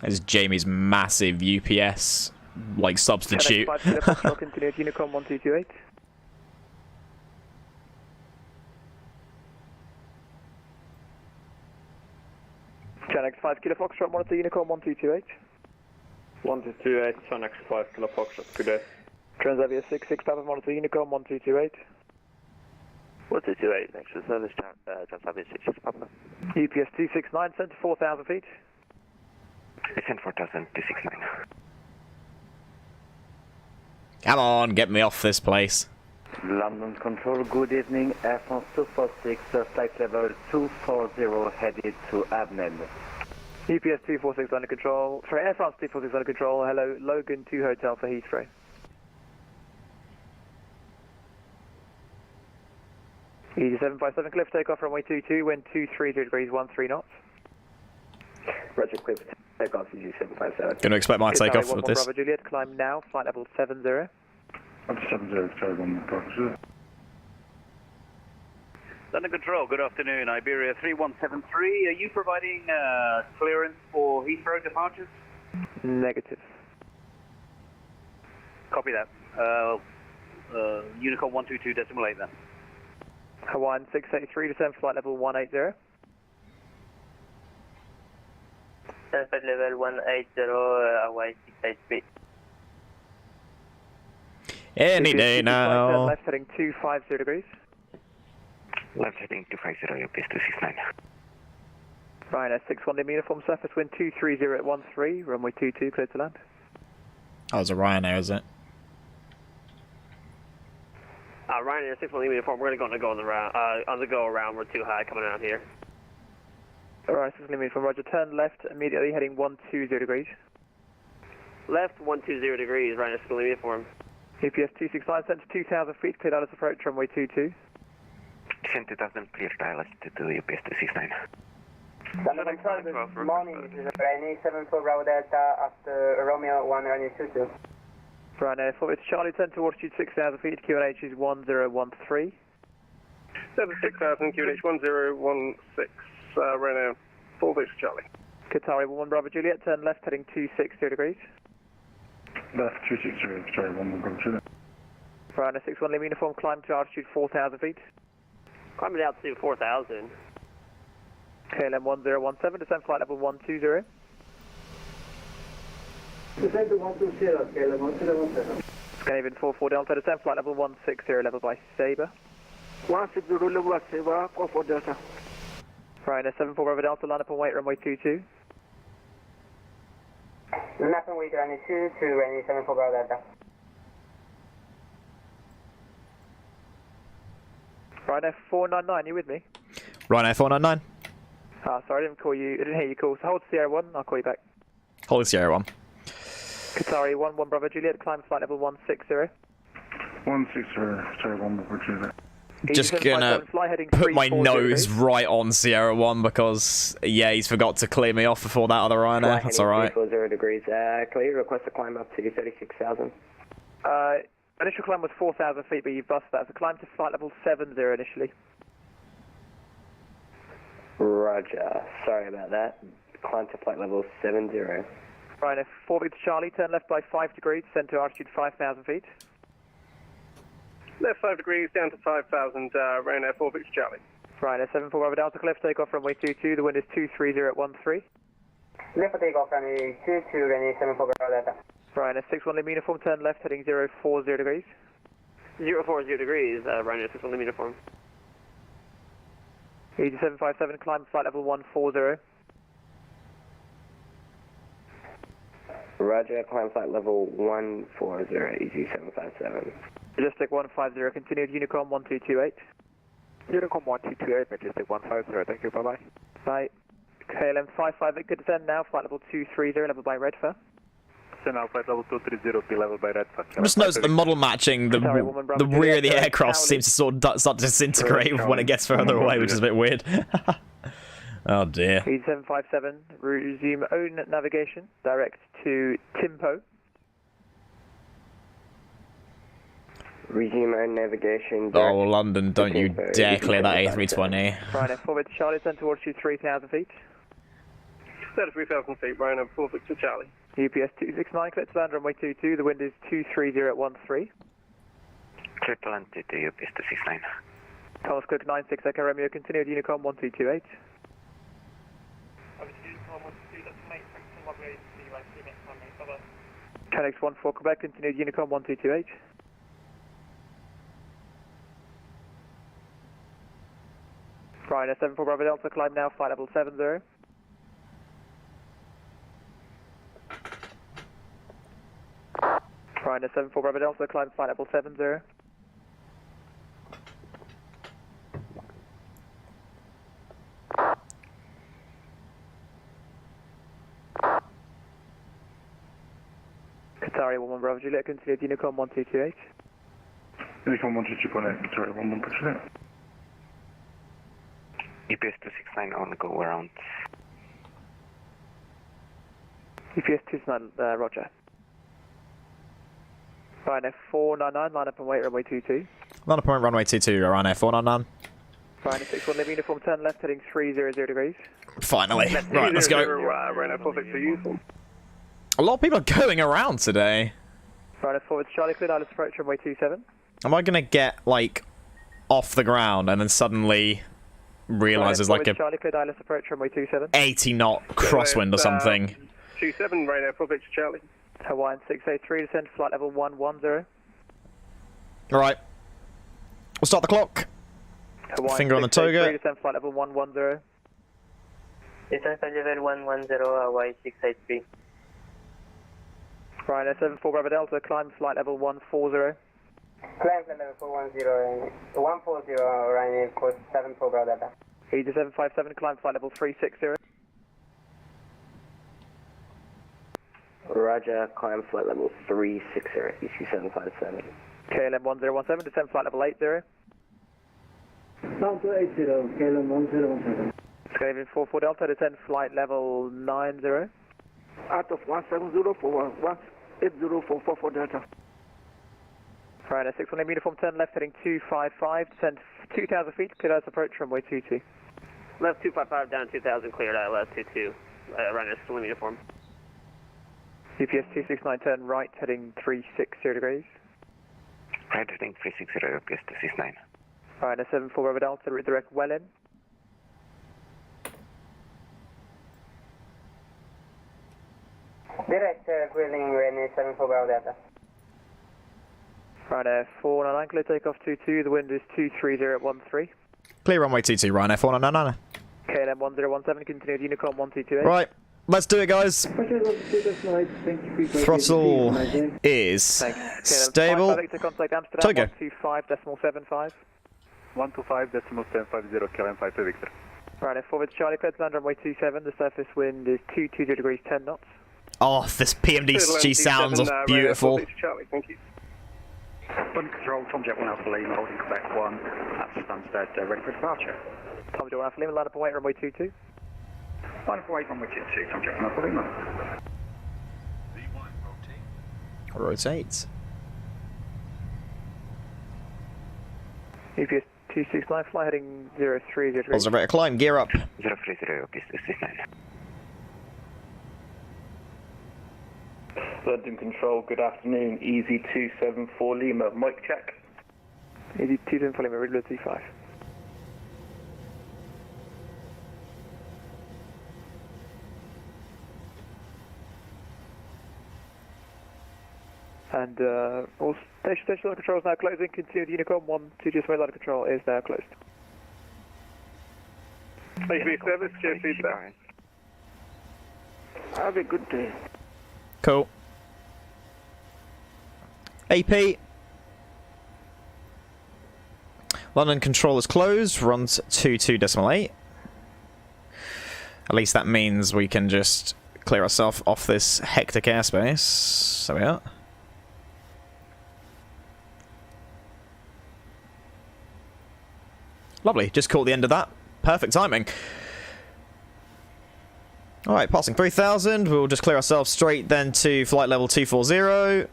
There's Jamie's massive UPS, like, substitute. Continue at Unicom 1228. Channel 5 Kilo Foxtrot, monitor Unicom 1228. 1228, Channel 5 Kilo Foxtrot, good day. Transavia 66 Papa, monitor Unicom 1228. 1228, next to service, Transavia 66 Papa. UPS 269, send to 4,000 feet. Descent 4000, 269. Come on, get me off this place. London Control, good evening. Air France 246, flight level 240, headed to Abnel. UPS 246 under control. Sorry, Air France 246 under control. Hello, Logan 2 Hotel for Heathrow. EG757, clear for takeoff, runway 22, wind 230 degrees, 13 knots. Roger, clear for takeoff, EG757. Going to expect my takeoff with with this. Bravo Juliet, climb now, flight level 70. Up to 70, Charlie 1 Bravo Juliet. London Control, good afternoon. Iberia 3173. Are you providing clearance for Heathrow departures? Negative. Copy that. Unicorn 122.8 then. Hawaiian 683, descend flight level 180. Flight level 180, Hawaii 683. Any day now. Left heading 250 degrees. Left heading 250, your base 269. Ryanair 61 Lima uniform, surface wind 230 at 13, runway 22, clear to land. Oh, it's a Ryanair, is it? Ryanair 61 Lima uniform, we're going to go on the go around, we're too high coming around here. Alright, 61 Lima uniform, roger, turn left, immediately heading 120 degrees. Left 120 degrees, Ryanair 61 Lima uniform. EPS 269, sent to 2,000 feet, cleared out of approach, runway 22. Descent 2000, clear dial to your base 269. London Control, good morning. This is Ryanair 74 Bravo Delta after Romeo 1 Ryanair 22. Ryanair 4 Charlie, turn to altitude 6,000 feet, QNH is 1013. 76,000, QNH 1016, Ryanair 4 Victor Charlie. Qatari 11 Bravo Juliet, turn left heading 260 degrees. Left 260, Charlie 1 Bravo Juliet. Ryanair 61 Lima uniform, climb to altitude 4,000 feet. Climbing to altitude 4,000. KLM 1017, descend flight level 120. Descend to 120, KLM 1017. Scandinavian 44 Delta, descend flight level 160, level by Sabre. 160, level by Sabre, 44 Delta. Ryanair 74 Bravo Delta, line up and wait, runway 22. Line up and wait, runway 22, Ryanair 74 Bravo Delta. Ryanair 499, you with me? Ryanair 499. Ah, sorry, I didn't hear you call. So hold Sierra 1, I'll call you back. Hold Sierra 1. Qatari 11 Bravo Juliet, climb flight level 160. 160, Charlie 1 Bravo Juliet. Just gonna put my nose right on Sierra 1 because, yeah, he's forgot to clear me off before that other Ryanair. That's alright. 340 degrees. Clear, request to climb up to 36,000. Initial climb was 4,000 feet, but you've busted that. So climb to flight level 70 initially. Roger. Sorry about that. Climb to flight level 70. Ryanair 4 Victor Charlie, turn left by 5 degrees, descend to altitude 5,000 feet. Left 5 degrees, down to 5,000, Ryanair 4 Victor Charlie. Ryanair 74 Bravo Delta, clear for takeoff, runway 22, the wind is 230 at 13. Clear for takeoff, runway 22, Ryanair 74 Bravo Delta. Ryanair 61 Lima uniform, turn left, heading 040 degrees. 040 degrees, Ryanair 61 Lima uniform. EG757, climb flight level 140. Roger, climb flight level 140, EG757. Majestic 150, continued Unicorn 1228. Unicorn 1228, Majestic 150, thank you, bye-bye. Bye. KLM 55 Victor, descend now, flight level 230, level by Redfern. Descend now, flight level 230, be level by Redfern. I just noticed that the model matching the rear of the aircraft seems to sort of start to disintegrate when it gets further away, which is a bit weird. Oh dear. E757, resume own navigation, direct to Timpo. Resume own navigation. Oh, London, don't you dare clear that A320. Ryanair 4 Victor Charlie, turn towards you 3,000 feet. 33,000 feet, Ryanair 4 Victor Charlie. UPS 269, clear to land, runway 22, the wind is 230 at 13. Clear to land to UPS 269. Thomas Cook 96 Echo Romeo, continued Unicorn 1228. Canex 14 Quebec, continued Unicorn 1228. Ryanair 74 Bravo Delta, climb now, flight level 70. Ryanair 74 Bravo Delta, climb flight level 70. Qatari 11 Bravo Juliet, continued Unicorn 1228. Unicorn 122.8, Qatari 11 Bravo Juliet. EPS 269 on the go around. EPS 269, roger. Ryanair 499, line up and wait, runway 22. Line up and wait, runway 22, Ryanair 499. Ryanair 61, live uniform, turn left, heading 300 degrees. Finally. Right, let's go. Ryanair 4 Victor useful. A lot of people are going around today. Ryanair forward, Charlie, clear island approach, runway 27. Am I going to get, like, off the ground and then suddenly realise there's like a Charlie, clear island approach, runway 27. 80-knot crosswind or something? 27, Ryanair 4 Victor Charlie. Hawaiian 603, descend flight level 110. Alright. We'll start the clock. Hawaiian Finger on the toga. Descend flight level 110. Descend flight level 110, Hawaii 683. Ryanair 74 Bravo Delta, climb flight level 140. Climb flight level 410, 140, Ryanair code 74 Bravo Delta. EGSS 757, climb flight level 360. Roger, climb flight level 360, EC 757. KLM 1017, descend flight level 80. Delta 80, KLM 1017. Scandinavian 44 Delta, descend flight level 90. Out of 170 for 180 for Delta. Ryanair 61 uniform, turn left heading 255, descend 2,000 feet, clear ILS approach runway 22. Left 255, down 2,000, cleared ILS 22. Ryanair 61 uniform. CPS 269, turn right heading 360 degrees. Right heading 360, EPS 269. Ryanair 74 Bravo Delta, redirect well in. Direct grilling Ryanair 74 Bravo Delta. Ryanair 499, clear takeoff 22, the wind is 23013. Clear runway 22, Ryanair 499. KLM 1017, continue with Unicom 1228. Right, let's do it, guys. Throttle is stable. Togo. 125.75. 125.750, KLM 5 to Victor. Ryanair forward Charlie, clear to land runway 27, the surface wind is 220 degrees 10 knots. Oh, this PMDG sounds beautiful. Charlie, thank you. One control, Tom Jet 1 Alpha Lima, holding Quebec 1, at Stansted, ready for departure. Tom Jet 1 Alpha Lima, line up and wait, runway 22. Line up away from which it's 2, Tom Jet 1 Alpha Lima. Rotate. EPS 269, fly heading 030 degrees. Positive rate of climb, gear up. 030, EPS 269. London Control, good afternoon. Easy 274 Lima, mic check. Easy 274 Lima, read 25. And all station line control is now closing. Continue with Unicom 122 line control is now closed. AV service, share feedback. Have a good day. Cool. AP. London Control is closed, runs 22.8. At least that means we can just clear ourselves off this hectic airspace. There we are. Lovely, just caught the end of that. Perfect timing. Alright, passing 3,000. We'll just clear ourselves straight then to flight level 240.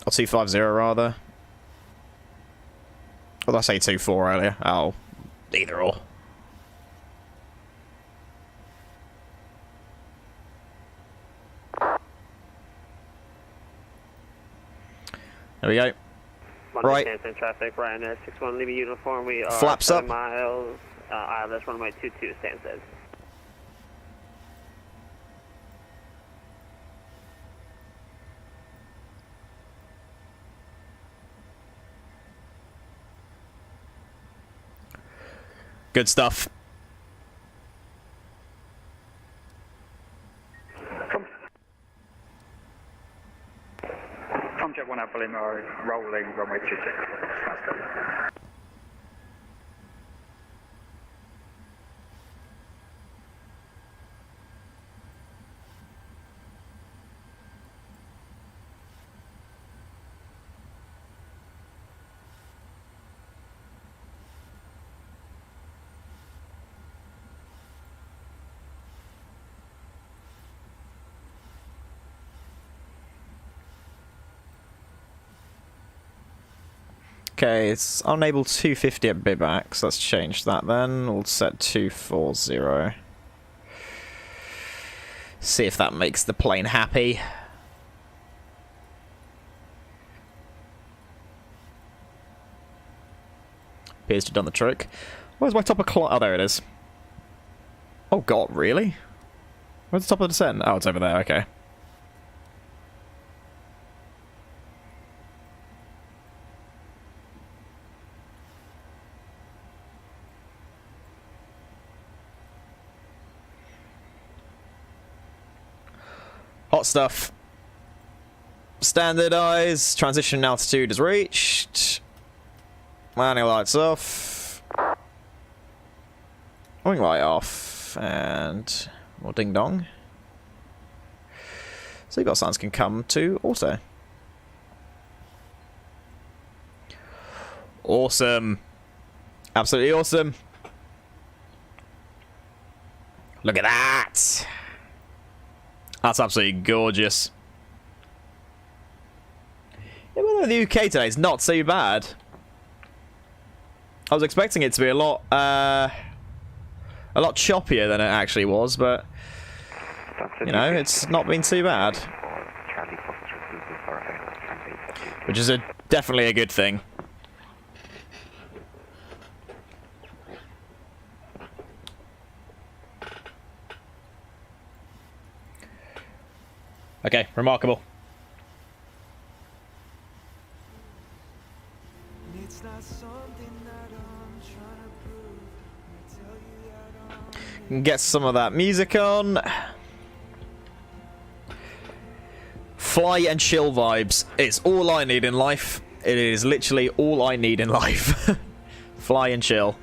Or 250 rather. Or did I say 24 earlier? Oh, either or. There we go. Right. Traffic, Ryanair 61 Lima uniform. We are Flaps 7 up. miles. ILS runway 22 Stansted. Good stuff. Tom Jet 1 Alpha Lima, rolling runway 26. Okay, it's unable 250 at Bivax. Let's change that then. We'll set 240. See if that makes the plane happy. Appears to have done the trick. Where's my top of climb? Oh, there it is. Oh god, really? Where's the top of the descent? Oh, it's over there, okay. Hot stuff. Standardize. Transition altitude is reached. Landing lights off. Wing light off. And more ding dong. Seagull signs can come to auto. Awesome. Absolutely awesome. Look at that. That's absolutely gorgeous. Yeah, well, the UK today is not too bad. I was expecting it to be a lot choppier than it actually was, but you know, it's not been too bad, which is definitely a good thing. Okay, remarkable. Get some of that music on. Fly and chill vibes. It's all I need in life. It is literally all I need in life. Fly and chill.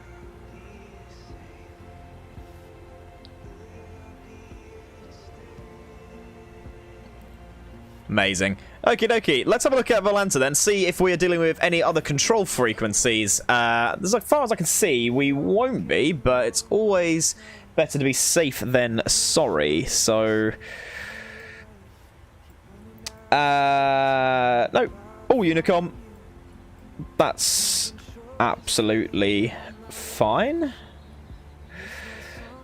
Amazing. Okie dokie, let's have a look at Volanta then, see if we are dealing with any other control frequencies. As far as I can see, we won't be, but it's always better to be safe than sorry, so... no. Oh, Unicom. That's absolutely fine.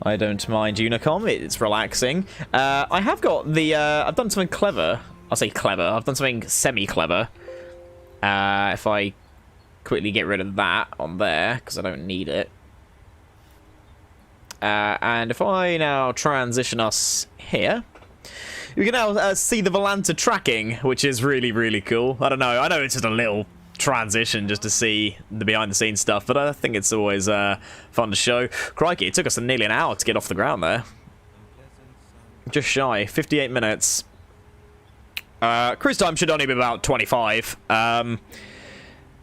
I don't mind Unicom, it's relaxing. I have got the, I've done something clever. I'll say clever. I've done something semi-clever. If I quickly get rid of that on there, because I don't need it. And if I now transition us here, we can now see the Volanta tracking, which is really, really cool. I don't know. I know it's just a little transition just to see the behind-the-scenes stuff, but I think it's always fun to show. Crikey, it took us nearly an hour to get off the ground there. Just shy. 58 minutes. Cruise time should only be about 25.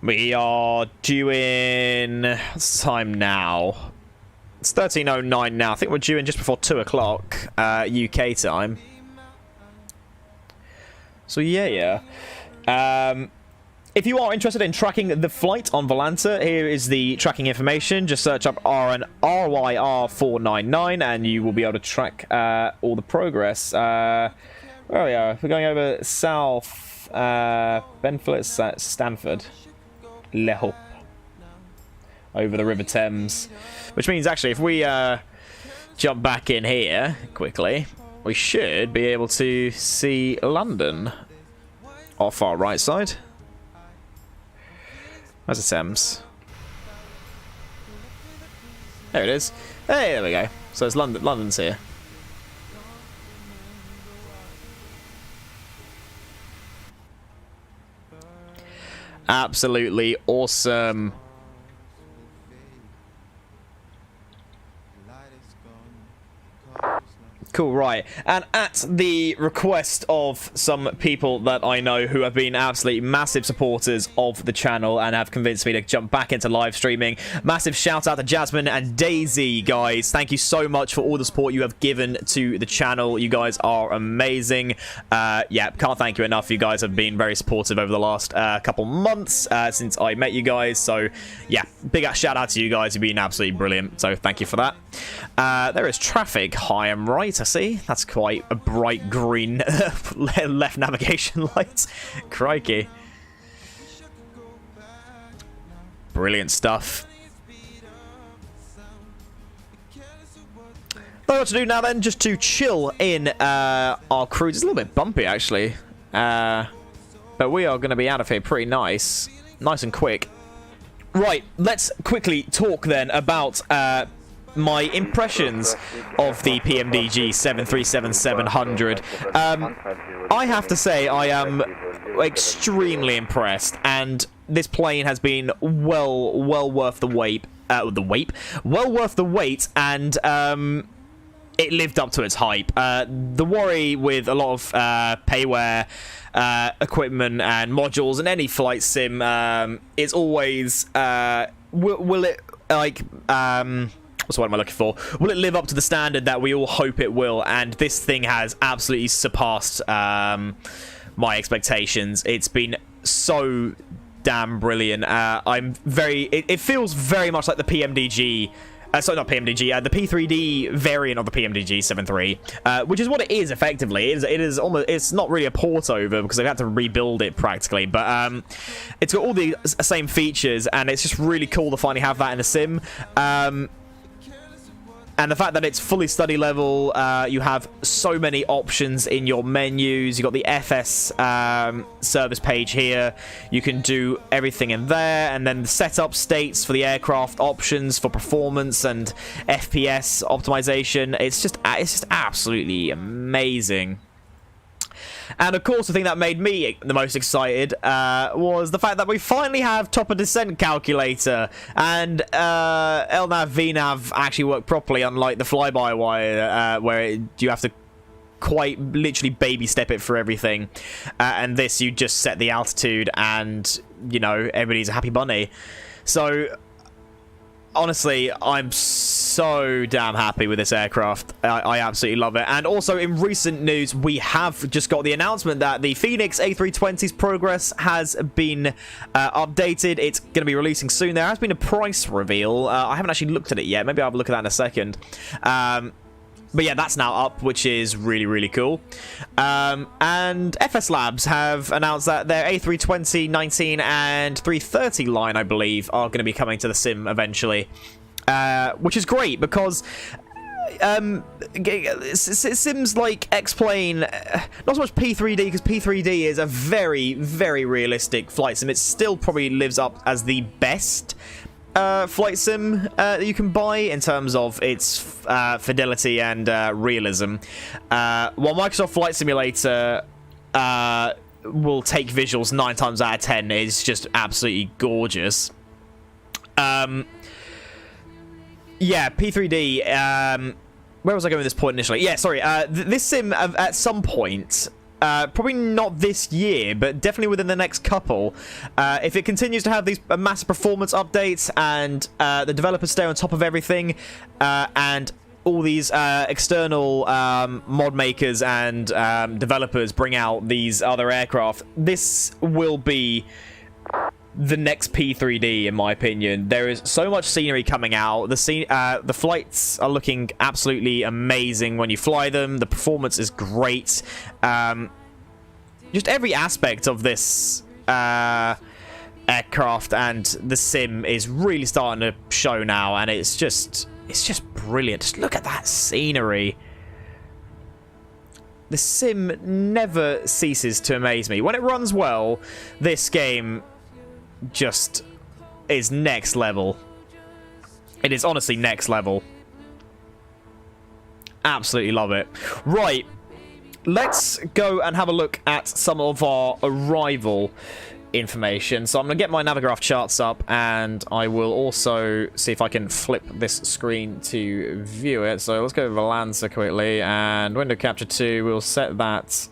We are due in... what's the time now? It's 13:09 now. I think we're due in just before 2 o'clock UK time. So yeah. If you are interested in tracking the flight on Volanta, here is the tracking information. Just search up RYR499 and you will be able to track all the progress. Where we are, we're going over south, Benfleet, Stanford, Le Hope, over the River Thames, which means actually if we jump back in here quickly, we should be able to see London off our right side. Where's the Thames? There it is. Hey, there we go. So it's London. London's here. Absolutely awesome. Cool, right. And at the request of some people that I know who have been absolutely massive supporters of the channel and have convinced me to jump back into live streaming, massive shout out to Jasmine and Daisy, guys. Thank you so much for all the support you have given to the channel. You guys are amazing. Yeah, can't thank you enough. You guys have been very supportive over the last couple months since I met you guys. So, yeah, big shout out to you guys. You've been absolutely brilliant. So, thank you for that. There is traffic high and right, I see. That's quite a bright green left navigation light. Crikey. Brilliant stuff. What to do now then, just to chill in our cruise. It's a little bit bumpy actually, but we are going to be out of here pretty nice and quick. Right, let's quickly talk then about my impressions of the PMDG 737-700. I have to say I am extremely impressed, and this plane has been well worth the wait. Well worth the wait, and it lived up to its hype. The worry with a lot of payware equipment and modules and any flight sim is always will it, like, what's the word am I looking for? Will it live up to the standard that we all hope it will? And this thing has absolutely surpassed my expectations. It's been so damn brilliant. It feels very much like the PMDG. Sorry, not PMDG. The P3D variant of the PMDG 7.3, which is what it is effectively. It is almost. It's not really a port over because they've had to rebuild it practically, but it's got all the same features, and it's just really cool to finally have that in the sim. And the fact that it's fully study level, you have so many options in your menus. You've got the FS service page here. You can do everything in there. And then the setup states for the aircraft, options for performance and FPS optimization. It's just absolutely amazing. And of course, the thing that made me the most excited was the fact that we finally have top of descent calculator, and LNAV VNAV actually work properly, unlike the fly-by-wire where you have to quite literally baby step it for everything. And this, you just set the altitude, and you know, everybody's a happy bunny. So honestly, I'm so damn happy with this aircraft. I absolutely love it. And also, in recent news, we have just got the announcement that the Phoenix A320's progress has been updated. It's going to be releasing soon. There has been a price reveal. I haven't actually looked at it yet. Maybe I'll have a look at that in a second. But yeah, that's now up, which is really cool. And FS Labs have announced that their A320, 19, and 330 line, I believe, are going to be coming to the sim eventually. Which is great, because sims like X-Plane, not so much P3D, because P3D is a very realistic flight sim. It still probably lives up as the best flight sim that you can buy in terms of its fidelity and realism, while Microsoft Flight Simulator will take visuals 9 times out of 10. It's just absolutely gorgeous. Yeah, P3D, where was I going with this point initially? Yeah, sorry, this sim at some point, probably not this year, but definitely within the next couple, if it continues to have these massive performance updates, and the developers stay on top of everything, and all these external mod makers and developers bring out these other aircraft, this will be the next P3D, in my opinion. There is so much scenery coming out. The flights are looking absolutely amazing when you fly them. The performance is great. Just every aspect of this aircraft and the sim is really starting to show now, and it's just brilliant. Just look at that scenery. The sim never ceases to amaze me. When it runs well, this game just is next level. It is honestly next level. Absolutely love it. Right, let's go and have a look at some of our arrival information. So I'm going to get my Navigraph charts up, and I will also see if I can flip this screen to view it. So let's go to Valanza quickly, and window capture 2, we'll set that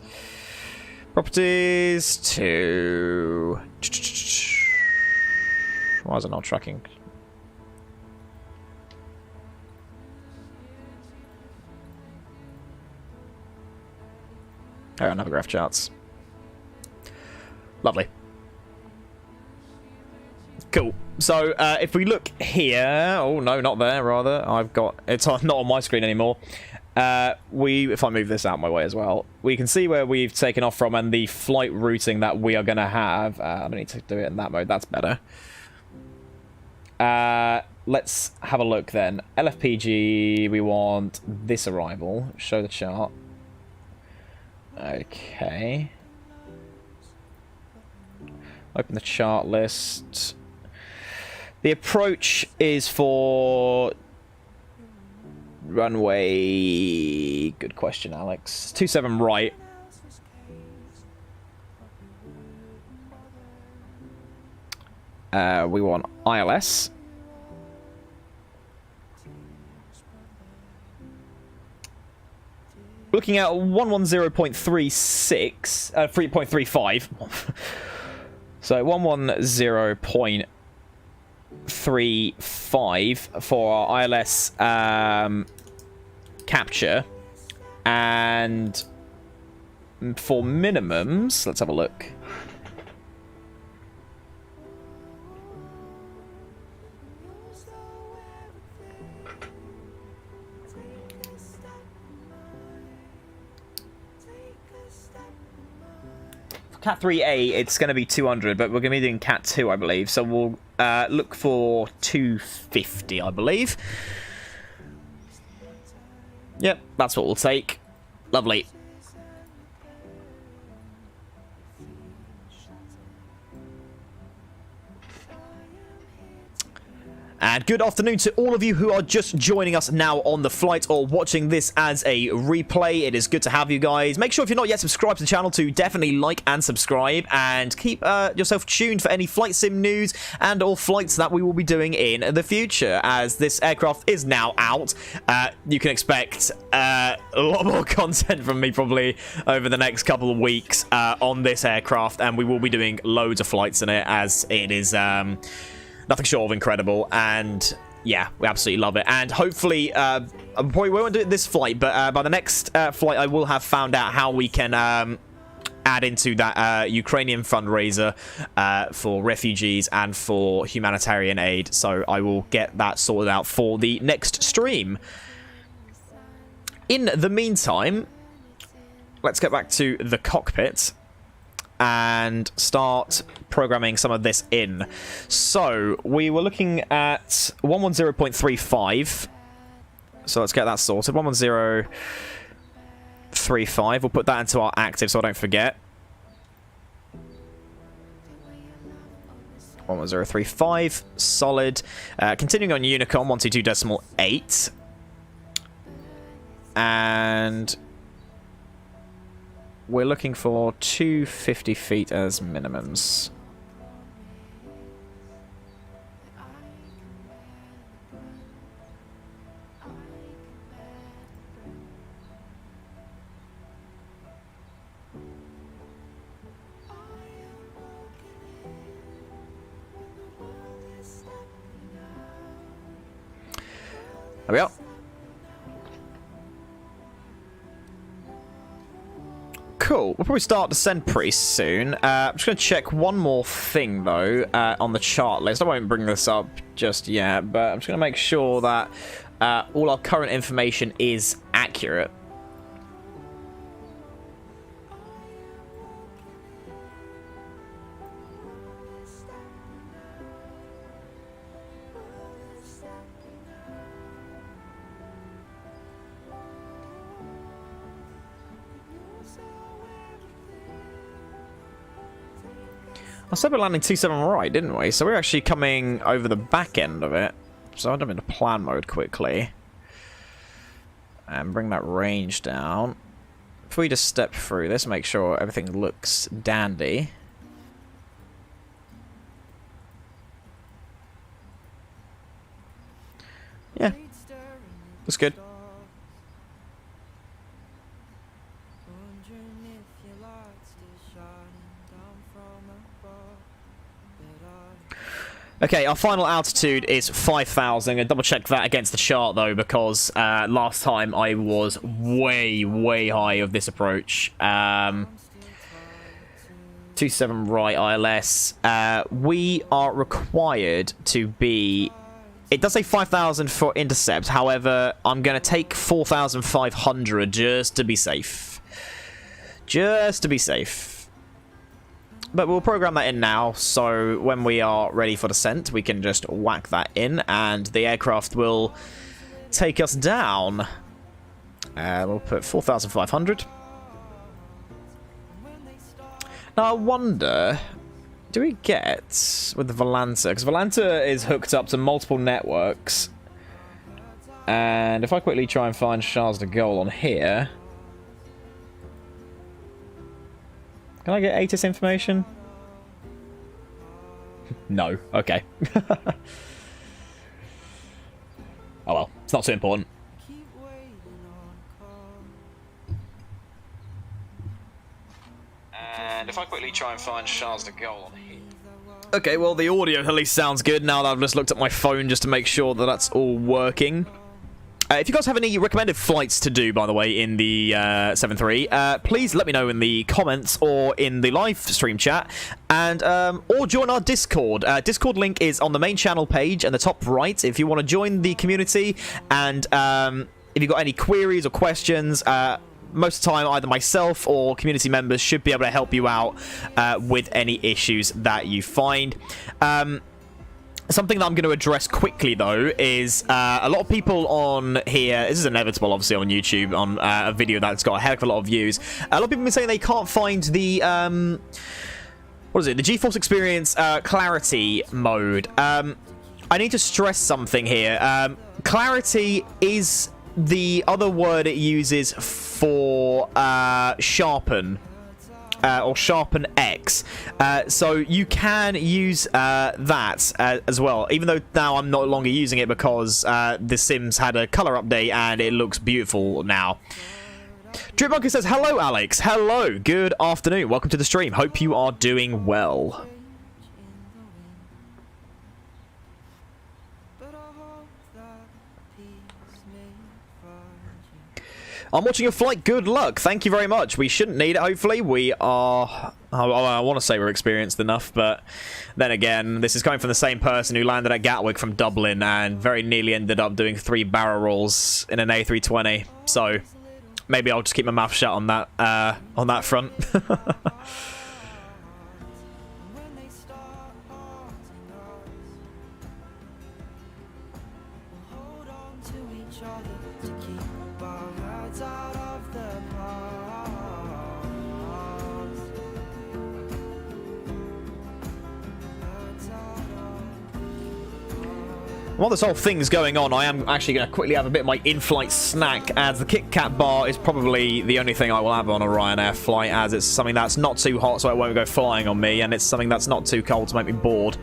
properties to... Why is it not tracking? There are Navigraph charts. Lovely. Cool. So if we look here, oh no, not there. Rather, I've got it's not on my screen anymore. If I move this out of my way as well, we can see where we've taken off from and the flight routing that we are going to have. I need to do it in that mode. That's better. let's have a look then. LFPG, we want this arrival. Show the chart. Okay. Open the chart list. The approach is for runway... Good question, Alex. 27 right. We want ILS. Looking at 110.36, 3.35. So 110.35 for our ILS capture. And for minimums, let's have a look. Cat 3A, it's going to be 200, but we're going to be doing Cat 2, I believe. So we'll look for 250, I believe. Yep, that's what we'll take. Lovely. And good afternoon to all of you who are just joining us now on the flight or watching this as a replay. It is good to have you guys. Make sure if you're not yet subscribed to the channel to definitely like and subscribe, and keep yourself tuned for any flight sim news and or flights that we will be doing in the future. As this aircraft is now out, you can expect a lot more content from me probably over the next couple of weeks on this aircraft, and we will be doing loads of flights in it, as it is nothing short of incredible, and yeah, we absolutely love it. And hopefully, I probably won't do it this flight, but by the next flight, I will have found out how we can add into that Ukrainian fundraiser for refugees and for humanitarian aid. So I will get that sorted out for the next stream. In the meantime, let's get back to the cockpit and start programming some of this in. So we were looking at 110.35. So let's get that sorted. 110.35. We'll put that into our active so I don't forget. 110.35. Solid. Continuing on Unicom 122.8. And we're looking for 250 feet as minimums. There we are. Cool. We'll probably start descent pretty soon. I'm just going to check one more thing, though, on the chart list. I won't bring this up just yet, but I'm just going to make sure that all our current information is accurate. I said we're landing 27 right, didn't we? So we're actually coming over the back end of it. So I'll jump into plan mode quickly. And bring that range down. If we just step through this, make sure everything looks dandy. Yeah. Looks good. Okay, our final altitude is 5,000. I'm going to double check that against the chart, though, because last time I was way, way high of this approach. 27 right ILS. We are required to be... It does say 5,000 for intercept. However, I'm going to take 4,500 just to be safe. Just to be safe. But we'll program that in now, so when we are ready for descent, we can just whack that in, and the aircraft will take us down. We'll put 4,500. Now, I wonder, do we get with the Volanta? Because Volanta is hooked up to multiple networks. And if I quickly try and find Charles de Gaulle on here... Can I get ATIS information? No. Okay. Oh well, it's not so important. And if I quickly try and find Charles de Gaulle on here... Okay, well, the audio at least sounds good now that I've just looked at my phone just to make sure that that's all working. If you guys have any recommended flights to do, by the way, in the 7-3, please let me know in the comments or in the live stream chat, and or join our Discord. Discord link is on the main channel page in the top right if you want to join the community, and if you've got any queries or questions, most of the time either myself or community members should be able to help you out with any issues that you find. Something that I'm going to address quickly, though, is a lot of people on here, this is inevitable, obviously, on YouTube, on a video that's got a heck of a lot of views. A lot of people have been saying they can't find the, what is it, the GeForce Experience Clarity mode. I need to stress something here. Clarity is the other word it uses for sharpen. Or Sharpen X. So you can use that as well, even though now I'm no longer using it because the Sims had a color update and it looks beautiful now. Dripbunker says, hello Alex, hello, good afternoon, welcome to the stream, hope you are doing well. I'm watching your flight. Good luck. Thank you very much. We shouldn't need it, hopefully. We are... I want to say we're experienced enough, but then again, this is coming from the same person who landed at Gatwick from Dublin and very nearly ended up doing 3 barrel rolls in an A320. So maybe I'll just keep my mouth shut on that front. While this whole thing's going on, I am actually going to quickly have a bit of my in-flight snack, as the Kit Kat bar is probably the only thing I will have on a Ryanair flight, as it's something that's not too hot so it won't go flying on me, and it's something that's not too cold to make me bored.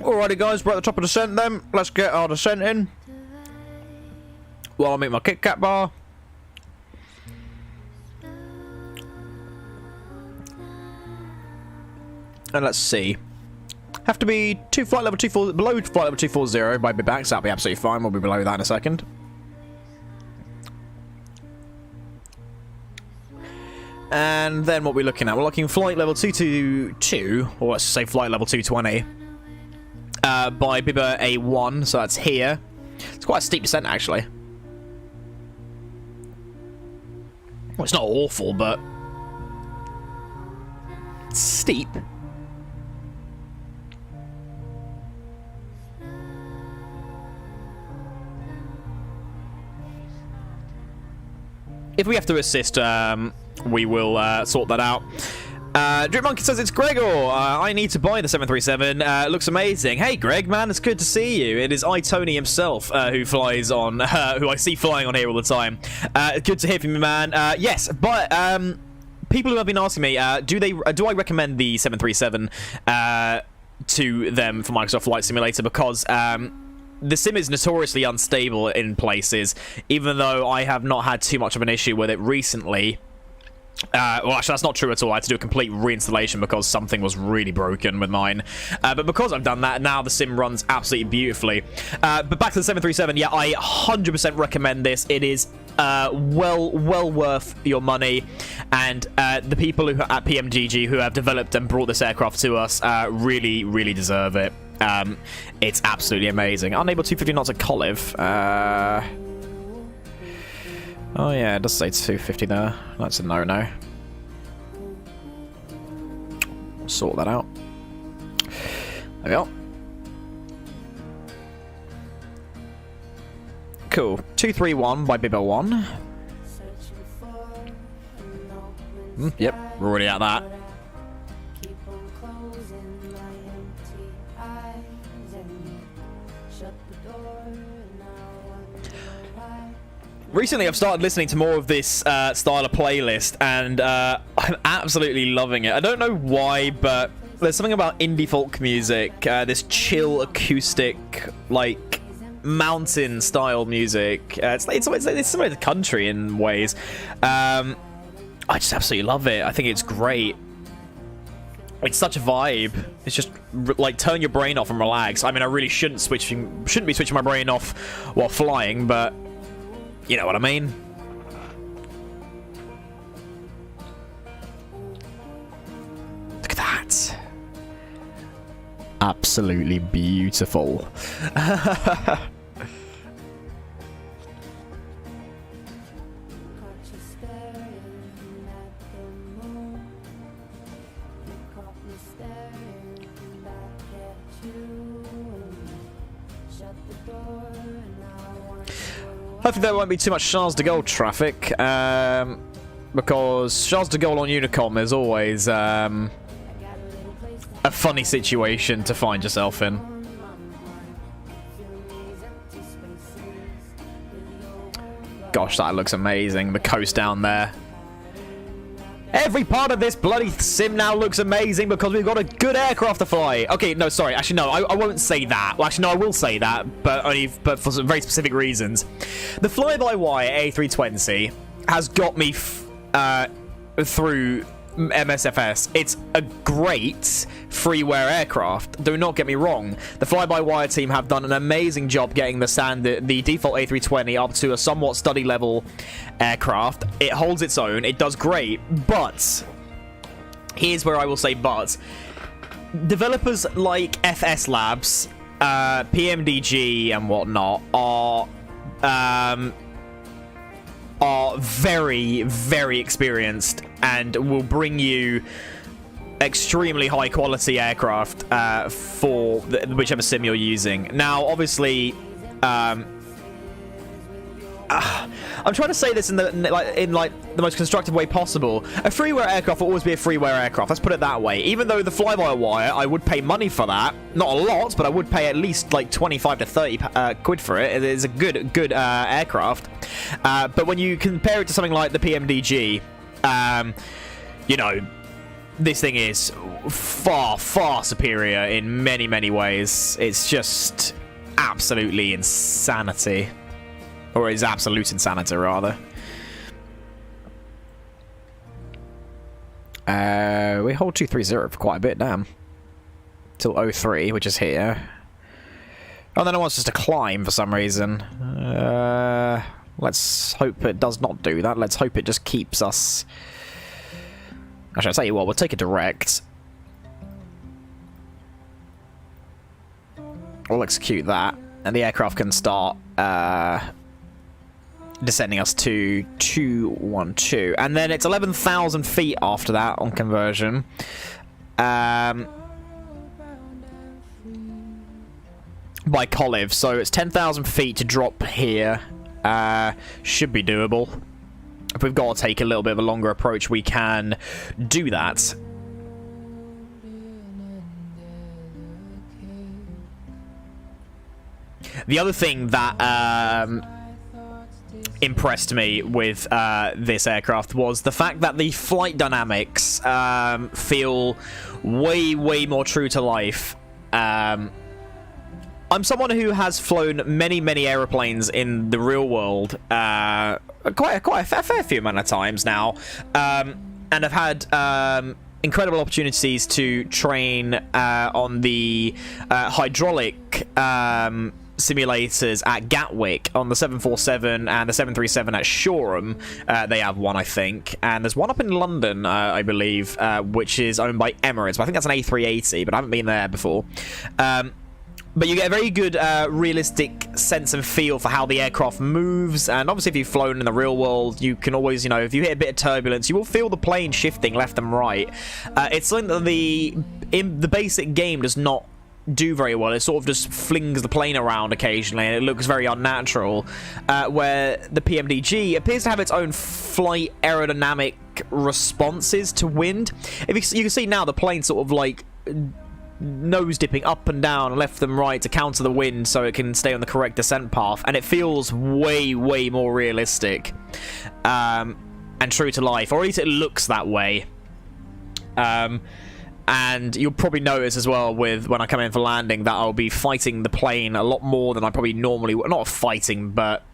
Alrighty guys, we're at the top of the descent then. Let's get our descent in. While I make my Kit Kat bar. And let's see. Have to be below flight level 240 by big-backs. That'll be absolutely fine. We'll be below that in a second. And then what we're looking at, we're looking flight level 222, or let's say flight level 220. By Bibber A1, so that's here. It's quite a steep descent, actually. Well, it's not awful, but it's steep. If we have to assist, we will sort that out. Drip Monkey says it's Gregor. I need to buy the 737. Looks amazing. Hey, Greg, man, it's good to see you. It is Tony himself who flies on, who I see flying on here all the time. Good to hear from you, man. Yes, but people who have been asking me, do I recommend the 737 to them for Microsoft Flight Simulator? Because the sim is notoriously unstable in places, even though I have not had too much of an issue with it recently. Well, actually, that's not true at all. I had to do a complete reinstallation because something was really broken with mine. But because I've done that, now the sim runs absolutely beautifully. But back to the 737, yeah, I 100% recommend this. It is well worth your money, and the people who at PMDG who have developed and brought this aircraft to us really deserve it. It's absolutely amazing. Unable 250 knots at Colive. Oh yeah, it does say 250 there. That's a no-no. Sort that out. There we go. Cool. 231 by Bibel1. Yep, we're already at that. Recently, I've started listening to more of this style of playlist, and I'm absolutely loving it. I don't know why, but there's something about indie folk music, this chill acoustic, like, mountain-style music. It's similar to country in ways. I just absolutely love it. I think it's great. It's such a vibe. It's just like turn your brain off and relax. I mean, I really shouldn't be switching my brain off while flying, but you know what I mean? Look at that. Absolutely beautiful. Hopefully there won't be too much Charles de Gaulle traffic, because Charles de Gaulle on Unicom is always a funny situation to find yourself in. Gosh, that looks amazing, the coast down there. Every part of this bloody sim now looks amazing because we've got a good aircraft to fly. Okay, no, sorry. Actually, no, I won't say that. Well, actually, no, I will say that, but for some very specific reasons. The fly-by-wire A320 has got me through MSFS. It's a great freeware aircraft. Do not get me wrong. The fly-by-wire team have done an amazing job getting the default A320 up to a somewhat study level aircraft. It holds its own. It does great. But here's where I will say but. Developers like FS Labs, PMDG and whatnot are very experienced and will bring you extremely high quality aircraft for whichever sim you're using. Now, obviously, I'm trying to say this in the most constructive way possible. A freeware aircraft will always be a freeware aircraft. Let's put it that way. Even though the fly-by-wire, I would pay money for that. Not a lot, but I would pay at least like 25 to 30 quid for it. It is a good aircraft. But when you compare it to something like the PMDG, you know, this thing is far superior in many ways. It's just absolutely insanity. Or is absolute insanity, rather. We hold 230 for quite a bit, damn. Till 03, which is here. Oh, then it wants us to climb for some reason. Let's hope it does not do that. Let's hope it just keeps us... Actually, I'll tell you what, we'll take a direct. We'll execute that. And the aircraft can start... descending us to 212, and then it's 11,000 feet after that on conversion. By Colive, so it's 10,000 feet to drop here. Should be doable. If we've got to take a little bit of a longer approach, we can do that. The other thing that impressed me with this aircraft was the fact that the flight dynamics feel way more true to life. I'm someone who has flown many aeroplanes in the real world, quite a fair few amount of times now, and I've had incredible opportunities to train on the hydraulic simulators at Gatwick on the 747 and the 737 at Shoreham. They have one, I think, and there's one up in London, I believe, which is owned by Emirates. But I think that's an A380, but I haven't been there before. But you get a very good realistic sense and feel for how the aircraft moves, and obviously if you've flown in the real world, you can always, you know, if you hit a bit of turbulence, you will feel the plane shifting left and right. It's something that the basic game does not do very well. It sort of just flings the plane around occasionally, and it looks very unnatural, where the PMDG appears to have its own flight aerodynamic responses to wind. If you can see now, the plane sort of like nose dipping up and down, left and right to counter the wind so it can stay on the correct descent path, and it feels way more realistic and true to life, or at least it looks that way. And you'll probably notice as well with when I come in for landing that I'll be fighting the plane a lot more than I probably normally would. Not fighting, but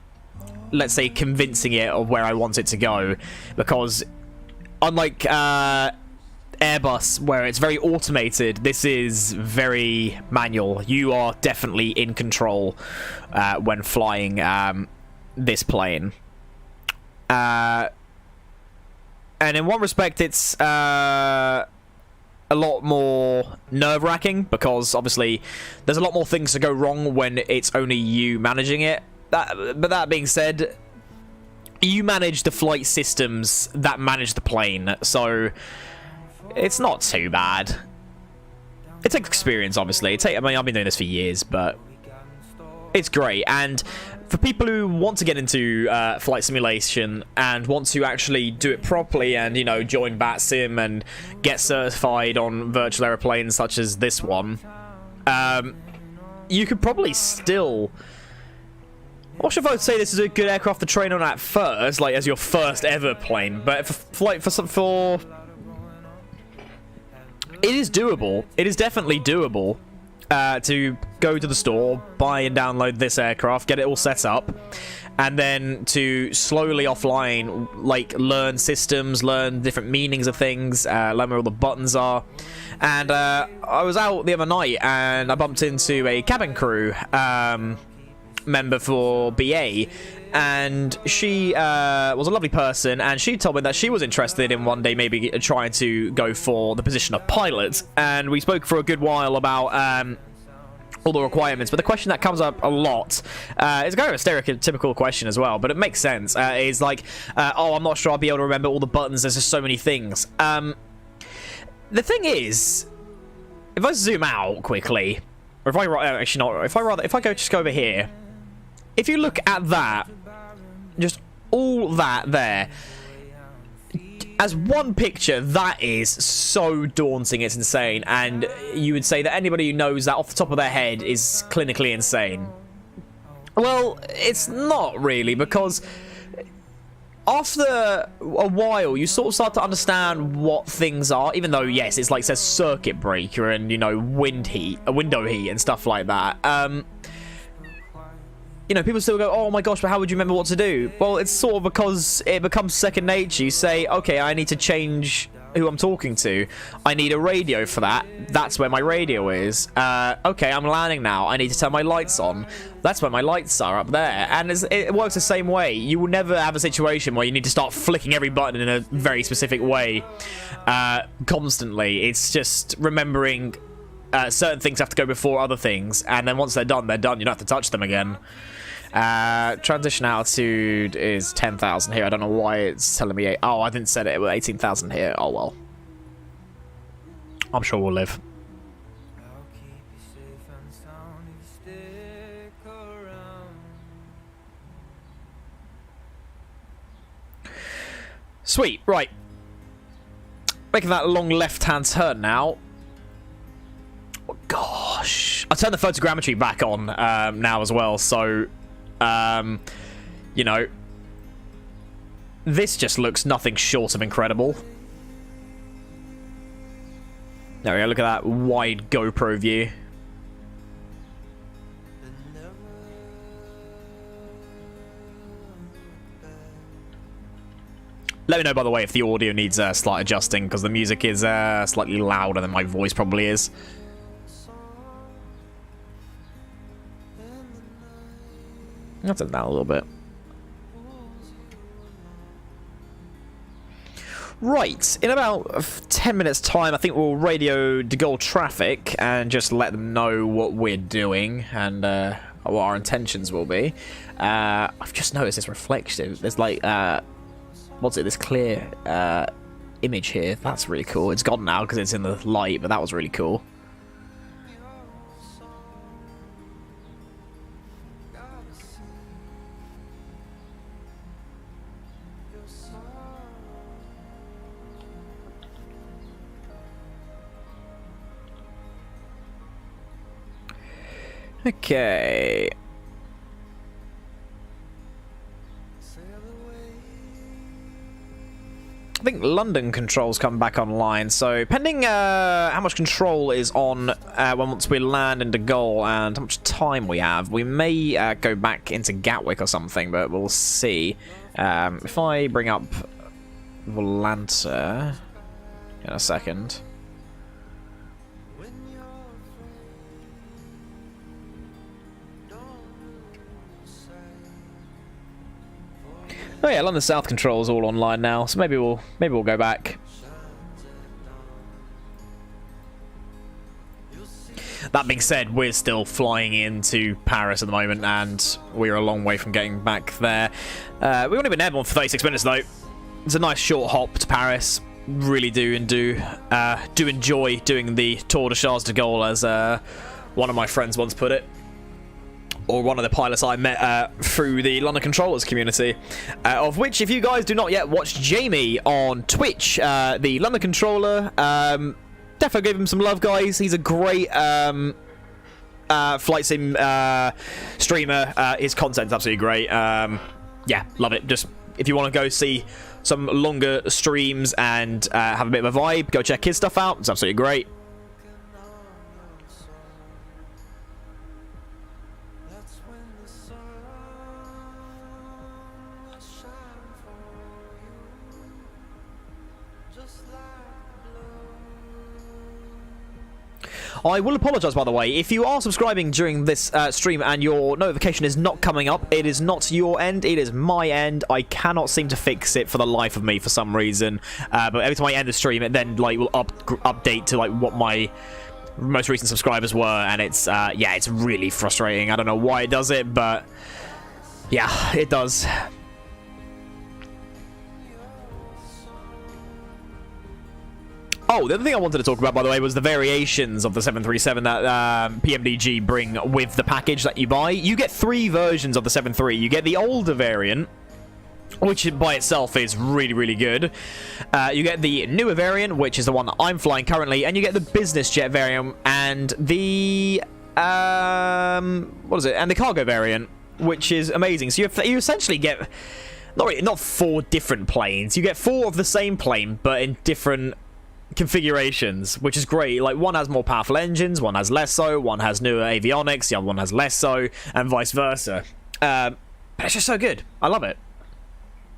let's say convincing it of where I want it to go, because unlike Airbus, where it's very automated, this is very manual. You are definitely in control when flying this plane. And in one respect, it's a lot more nerve-wracking, because obviously there's a lot more things to go wrong when it's only you managing it. But that being said, you manage the flight systems that manage the plane, so it's not too bad. It takes experience, obviously. I mean, I've been doing this for years, but it's great. And for people who want to get into flight simulation and want to actually do it properly and, you know, join VATSIM and get certified on virtual airplanes such as this one, you could probably still... I'm not sure if I would say this is a good aircraft to train on at first, like as your first ever plane, but for it is doable. It is definitely doable. To go to the store, buy and download this aircraft, get it all set up, and then to slowly offline, like, learn systems, learn different meanings of things, learn where all the buttons are. And I was out the other night and I bumped into a cabin crew member for BA, and she was a lovely person, and she told me that she was interested in one day maybe trying to go for the position of pilot, and we spoke for a good while about all the requirements. But the question that comes up a lot, it's kind of a stereotypical question as well, but it makes sense, is like, oh, I'm not sure I'll be able to remember all the buttons, there's just so many things. The thing is, if I zoom out quickly, or if I actually not, if I just go over here, if you look at that, just all that there, as one picture, that is so daunting, it's insane, and you would say that anybody who knows that off the top of their head is clinically insane. Well, it's not really, because after a while, you sort of start to understand what things are, even though, yes, it's like it says circuit breaker and, you know, window heat and stuff like that. You know, people still go, oh my gosh, but how would you remember what to do? Well, it's sort of because it becomes second nature. You say, okay, I need to change who I'm talking to. I need a radio for that. That's where my radio is. Okay, I'm landing now. I need to turn my lights on. That's where my lights are, up there. And it works the same way. You will never have a situation where you need to start flicking every button in a very specific way constantly. It's just remembering certain things have to go before other things, and then once they're done, they're done. You don't have to touch them again. Transition altitude is 10,000 here. I don't know why it's telling me... Oh, I didn't set it. 18,000 here. Oh, well. I'm sure we'll live. Sweet. Right. Making that long left-hand turn now. Oh, gosh. I turned the photogrammetry back on now as well, so, you know, this just looks nothing short of incredible. There we go, look at that wide GoPro view. Let me know, by the way, if the audio needs slight adjusting, because the music is slightly louder than my voice probably is. I'll turn it down a little bit. Right, in about 10 minutes time, I think we'll radio De Gaulle traffic and just let them know what we're doing and what our intentions will be. I've just noticed this reflection. There's like, what's it, this clear image here. That's really cool. It's gone now because it's in the light, but that was really cool. Okay. I think London controls come back online, so pending how much control is on once we land in De Gaulle and how much time we have, we may go back into Gatwick or something, but we'll see. If I bring up Volanta in a second. Oh yeah, London South control is all online now, so maybe we'll go back. That being said, we're still flying into Paris at the moment, and we're a long way from getting back there. We've only been airborne for 36 minutes though. It's a nice short hop to Paris. Really do enjoy doing the Tour de Charles de Gaulle, as one of my friends once put it. Or one of the pilots I met through the London Controllers community, of which, if you guys do not yet watch Jamie on Twitch, the London Controller, defo give him some love, guys. He's a great flight sim streamer. His content's absolutely great. Yeah, love it. Just if you want to go see some longer streams and have a bit of a vibe, go check his stuff out. It's absolutely great. I will apologise, by the way, if you are subscribing during this stream and your notification is not coming up. It is not your end, it is my end. I cannot seem to fix it for the life of me for some reason. But every time I end the stream, it then like will update to like what my most recent subscribers were, and it's yeah, it's really frustrating. I don't know why it does it, but yeah, it does. Oh, the other thing I wanted to talk about, by the way, was the variations of the 737 that PMDG bring with the package that you buy. You get 3 versions of the 73. You get the older variant, which by itself is really, really good. You get the newer variant, which is the one that I'm flying currently, and you get the business jet variant and the what is it? And the cargo variant, which is amazing. So you essentially get not 4 different planes. You get 4 of the same plane, but in different configurations, which is great. Like, one has more powerful engines, one has less so, one has newer avionics, the other one has less so, and vice versa. But it's just so good. I love it.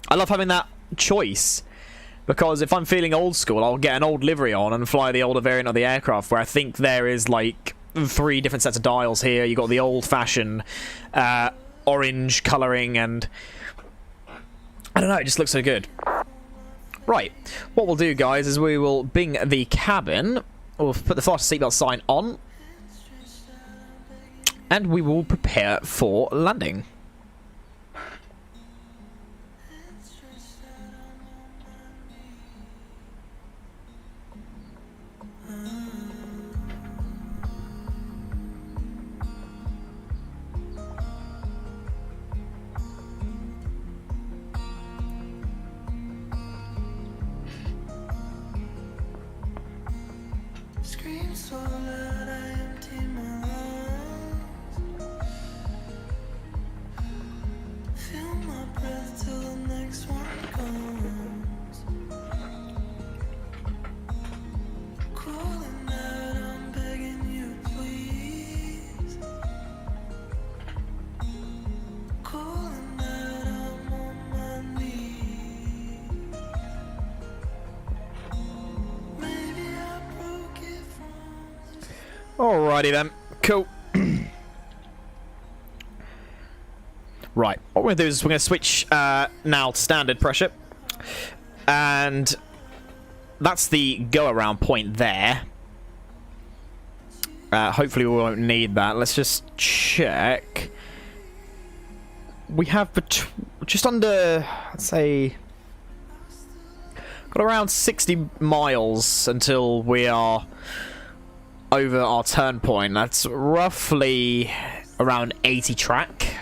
I love having that choice, because if I'm feeling old school, I'll get an old livery on and fly the older variant of the aircraft, where I think there is like 3 different sets of dials here. You got the old-fashioned orange colouring, and I don't know, it just looks so good. Right, what we'll do, guys, is we will bing the cabin. We'll put the fastest seatbelt sign on, and we will prepare for landing. Scream so loud I empty my lungs. Alrighty then. Cool. Right, what we're going to do is we're going to switch now to standard pressure. And that's the go-around point there. Hopefully we won't need that. Let's just check. We have just under, let's say, got around 60 miles until we are over our turn point. That's roughly around 80 track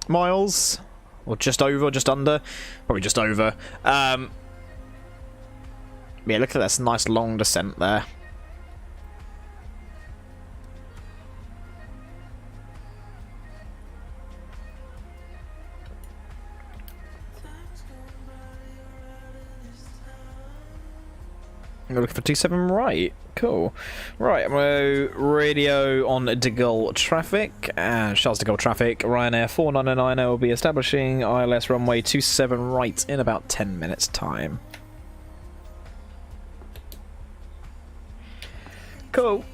miles, or just over, just under, probably just over. Yeah, look at this nice long descent there. I'm looking for 27 right. Cool. Right, I'm going to radio on De Gaulle traffic. Charles de Gaulle traffic. Ryanair 4909 will be establishing ILS runway 27 right in about 10 minutes time. Cool.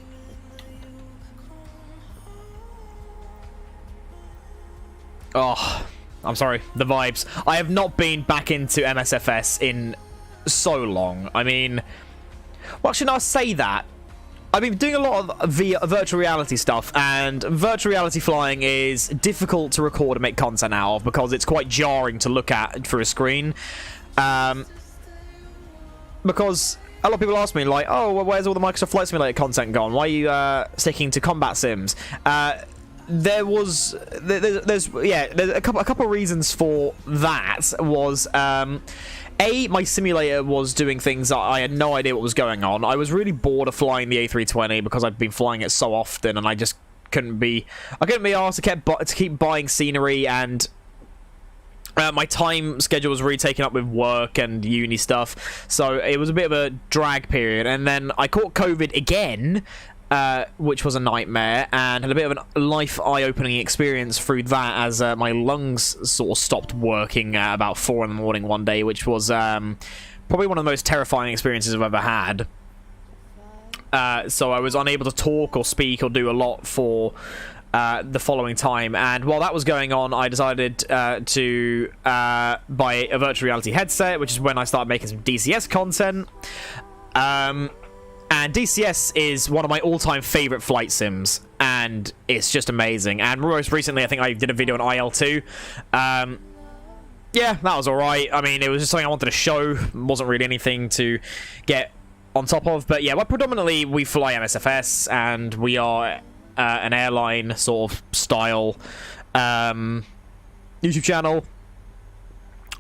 Oh, I'm sorry. The vibes. I have not been back into MSFS in so long. I mean... Well, actually, no, I say that. I've been doing a lot of virtual reality stuff, and virtual reality flying is difficult to record and make content out of because it's quite jarring to look at through a screen. Because a lot of people ask me, like, oh, well, where's all the Microsoft Flight Simulator content gone? Why are you sticking to combat sims? There's a couple of reasons for that. Was my simulator was doing things that I had no idea what was going on. I was really bored of flying the A320 because I've been flying it so often, and I just couldn't be asked to keep buying scenery, and my time schedule was really taken up with work and uni stuff, so it was a bit of a drag period. And then I caught COVID again, which was a nightmare, and had a bit of a life eye-opening experience through that, as my lungs sort of stopped working at about 4 in the morning one day, which was probably one of the most terrifying experiences I've ever had. So I was unable to talk or speak or do a lot for the following time, and while that was going on, I decided to buy a virtual reality headset, which is when I started making some DCS content. And DCS is one of my all-time favorite flight sims, and it's just amazing. And most recently, I think I did a video on IL-2. Yeah, that was alright. I mean, it was just something I wanted to show. It wasn't really anything to get on top of. But yeah, well, predominantly we fly MSFS, and we are an airline sort of style YouTube channel.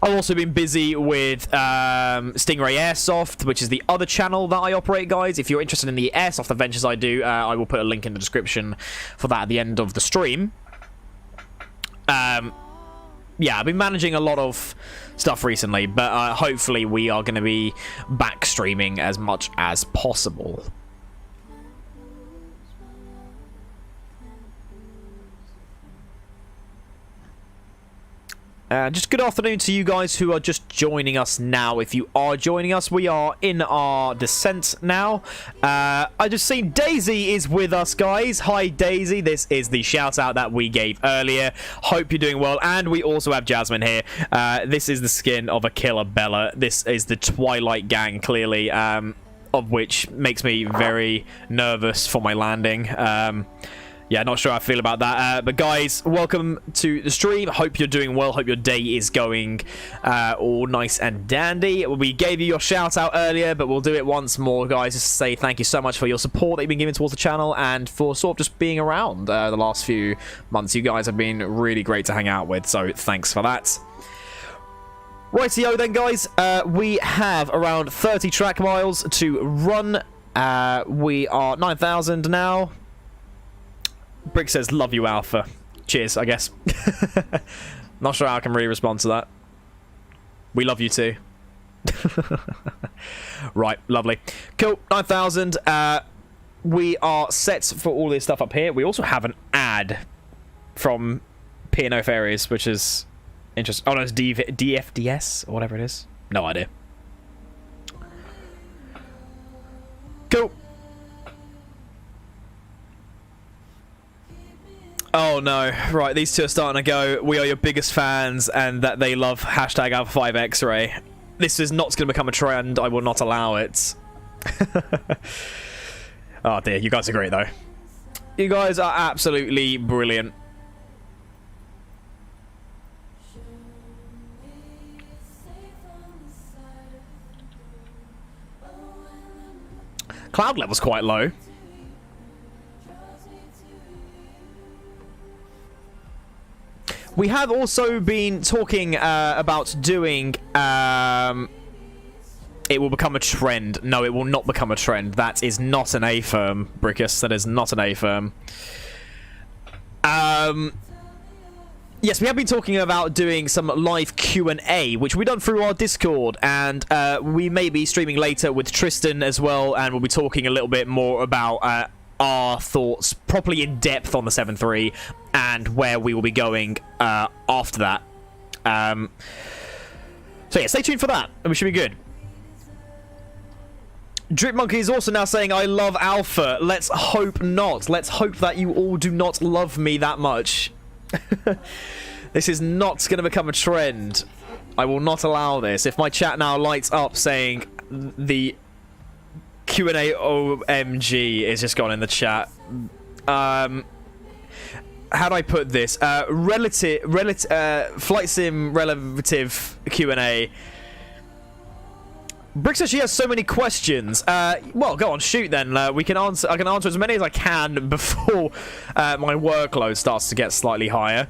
I've also been busy with Stingray Airsoft, which is the other channel that I operate, guys. If you're interested in the airsoft adventures I do, I will put a link in the description for that at the end of the stream. Yeah, I've been managing a lot of stuff recently, but hopefully we are going to be back streaming as much as possible. Just good afternoon to you guys who are just joining us now. If you are joining us, we are in our descent now. I just seen Daisy is with us, guys. Hi, Daisy. This is the shout out that we gave earlier. Hope you're doing well. And we also have Jasmine here. This is the skin of a killer Bella. This is the Twilight Gang, clearly, of which makes me very nervous for my landing. Yeah, not sure how I feel about that. But guys, welcome to the stream. Hope you're doing well. Hope your day is going all nice and dandy. We gave you your shout out earlier, but we'll do it once more, guys. Just to say thank you so much for your support that you've been giving towards the channel, and for sort of just being around the last few months. You guys have been really great to hang out with, so thanks for that. Rightio then, guys. We have around 30 track miles to run. We are 9,000 now. Brick says, love you, Alpha. Cheers, I guess. Not sure how I can really respond to that. We love you too. Right, lovely. Cool, 9,000. We are set for all this stuff up here. We also have an ad from P&O Ferries, which is interesting. Oh, no, it's DFDS, or whatever it is. No idea. Cool. Oh no, right, these two are starting to go, we are your biggest fans, and that they love hashtag Alpha 5 X-Ray. This is not going to become a trend, I will not allow it. Oh dear, you guys are great though. You guys are absolutely brilliant. Cloud level's quite low. We have also been talking about doing... it will become a trend. No, it will not become a trend. That is not an A-firm, Brickus. That is not an A-firm. Yes, we have been talking about doing some live Q&A, which we've done through our Discord, and we may be streaming later with Tristan as well, and we'll be talking a little bit more about our thoughts properly in depth on the 7.3 and where we will be going after that. So yeah, stay tuned for that, and we should be good. Drip Monkey is also now saying, I love Alpha. Let's hope not. Let's hope that you all do not love me that much. This is not going to become a trend. I will not allow this. If my chat now lights up saying the Q&A OMG is just gone in the chat. How do I put this? Flight Sim relative Q&A. Brick says she has so many questions. Well, go on, shoot then. We can answer. I can answer as many as I can before my workload starts to get slightly higher.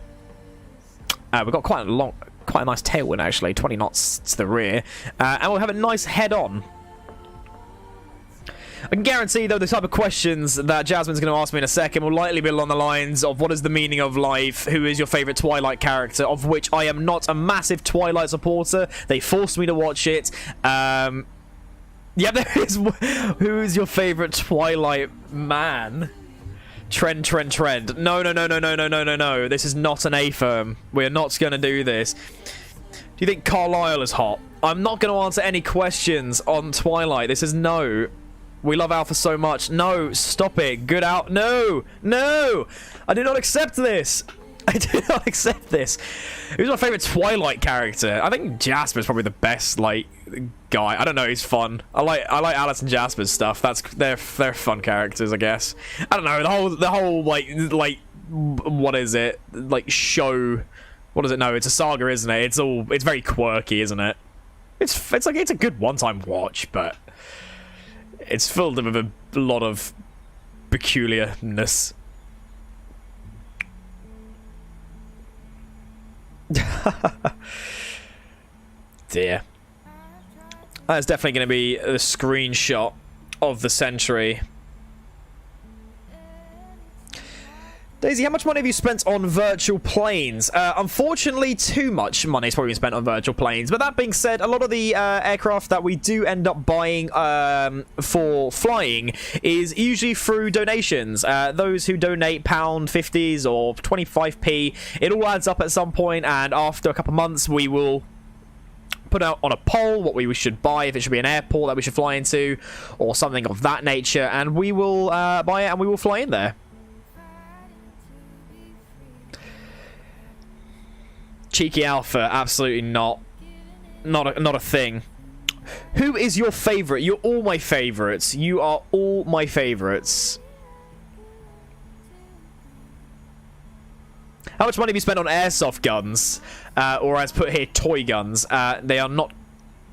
We've got quite a nice tailwind actually, 20 knots to the rear, and we'll have a nice head-on. I can guarantee, though, the type of questions that Jasmine's going to ask me in a second will likely be along the lines of what is the meaning of life, who is your favourite Twilight character, of which I am not a massive Twilight supporter. They forced me to watch it. Yeah, there is. Who is your favourite Twilight man? Trend. No. This is not an A-firm. We're not going to do this. Do you think Carlisle is hot? I'm not going to answer any questions on Twilight. This is no. We love Alpha so much. No, stop it. Good out. No. I do not accept this. I do not accept this. Who's my favourite Twilight character? I think Jasper's probably the best, like, guy. I don't know. He's fun. I like Alice and Jasper's stuff. They're fun characters, I guess. I don't know. The whole like what is it? Like show. What is it? No, it's a saga, isn't it? It's very quirky, isn't it? It's a good one-time watch, but it's filled with a lot of peculiarness. Dear. That's definitely going to be the screenshot of the century. Daisy, how much money have you spent on virtual planes? Unfortunately, too much money has probably been spent on virtual planes. But that being said, a lot of the aircraft that we do end up buying for flying is usually through donations. Those who donate £50s or 25p, it all adds up at some point, and after a couple of months, we will put out on a poll what we should buy, if it should be an airport that we should fly into, or something of that nature, and we will buy it and we will fly in there. Cheeky Alpha, absolutely not a thing. Who is your favourite? You're all my favourites. You are all my favourites. How much money have you spent on airsoft guns? Or as put here, toy guns. They are not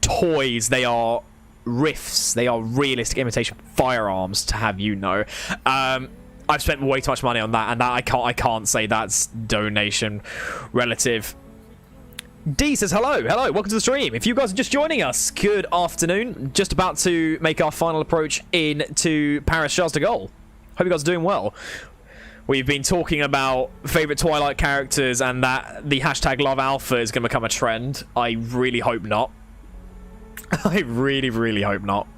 toys, they are riffs. They are realistic imitation firearms, to have you know. I've spent way too much money on that, and that I can't say that's donation relative. D says hello, welcome to the stream. If you guys are just joining us, good afternoon. Just about to make our final approach into Paris Charles de Gaulle. Hope you guys are doing well. We've been talking about favourite Twilight characters and that the hashtag Love Alpha is going to become a trend. I really hope not. I really hope not.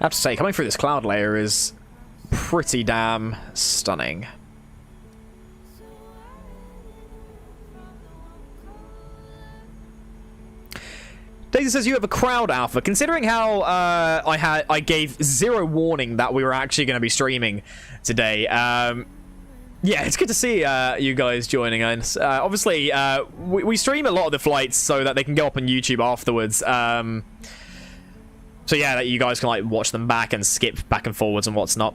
I have to say, coming through this cloud layer is pretty damn stunning. Daisy Daisy says you have a crowd, Alpha. Considering how I gave zero warning that we were actually going to be streaming today. Yeah, it's good to see you guys joining us. Obviously, we stream a lot of the flights so that they can go up on YouTube afterwards. So yeah, that you guys can like watch them back and skip back and forwards and what's not.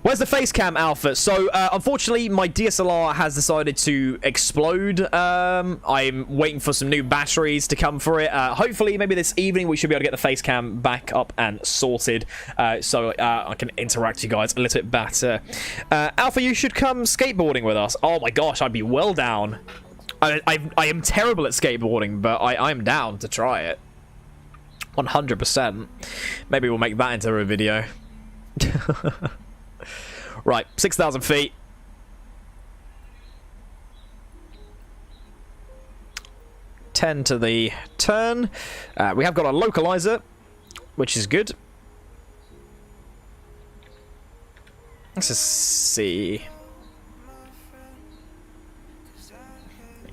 Where's the face cam, Alpha? So, unfortunately, my DSLR has decided to explode. I'm waiting for some new batteries to come for it. Hopefully, maybe this evening, we should be able to get the face cam back up and sorted, so I can interact with you guys a little bit better. Alpha, you should come skateboarding with us. Oh my gosh, I'd be well down. I am terrible at skateboarding, but I am down to try it. 100%. Maybe we'll make that into a video. Right, 6,000 feet. Ten to the turn. We have got a localizer, which is good. Let's just see.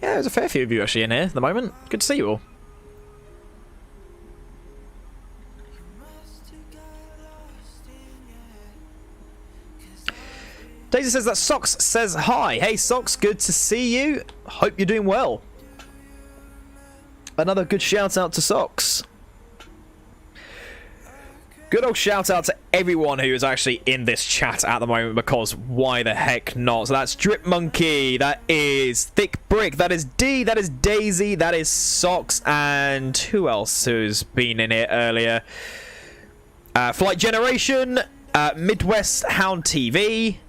Yeah, there's a fair few of you actually in here at the moment. Good to see you all. Daisy says that Socks says hi. Hey Socks, good to see you. Hope you're doing well. Another good shout out to Socks. Good old shout out to everyone who is actually in this chat at the moment, because why the heck not? So that's Drip Monkey, that is Thick Brick, that is D, that is Daisy, that is Socks, and who else who's been in here earlier? Flight Generation, Midwest Hound TV.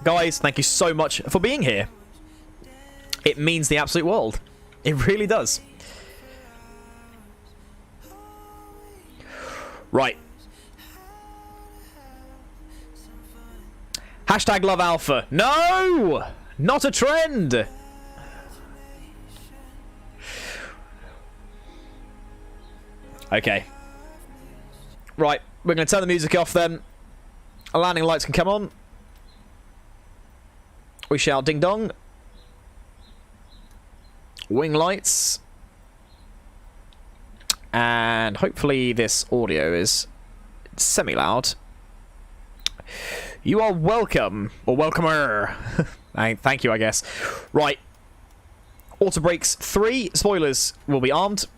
Guys, thank you so much for being here. It means the absolute world. It really does. Right. Hashtag love alpha. No! Not a trend! Okay. Right, we're going to turn the music off then. Our landing lights can come on. We shall ding dong. Wing lights. And hopefully this audio is semi-loud. You are welcome. Or welcomer. Thank you, I guess. Right. Auto brakes 3. Spoilers will be armed.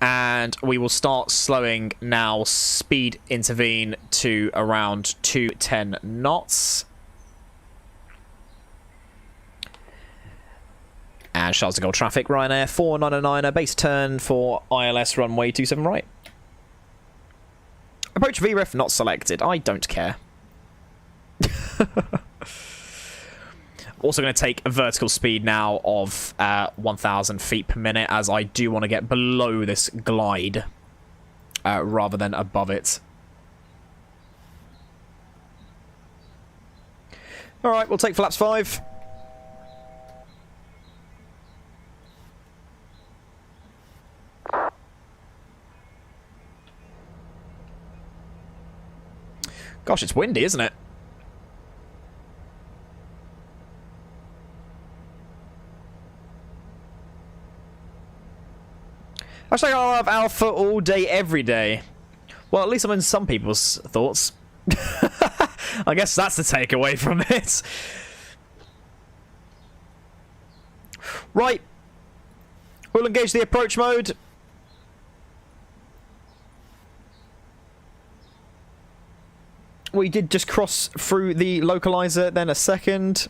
And we will start slowing now. Speed intervene to around 210 knots. And Charles de Gaulle traffic, Ryanair 4909, base turn for ILS runway 27 right. Approach VREF not selected. I don't care. Also going to take a vertical speed now of 1,000 feet per minute, as I do want to get below this glide rather than above it. Alright, we'll take flaps 5. Gosh, it's windy, isn't it? Hashtag I love alpha all day, every day. Well, at least I'm in some people's thoughts. I guess that's the takeaway from it. Right. We'll engage the approach mode. We did just cross through the localizer then a second.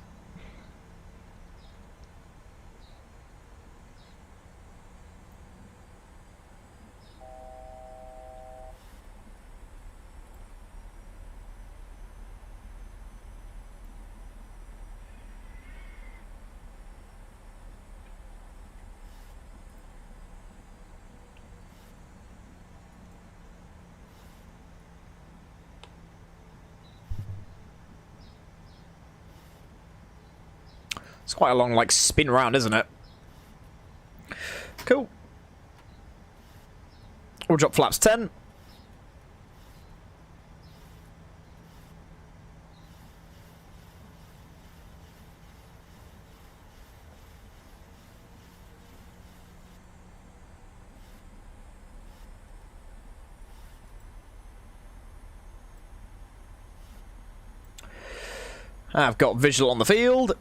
It's quite a long, like, spin round, isn't it? Cool. We'll drop flaps 10. I've got visual on the field.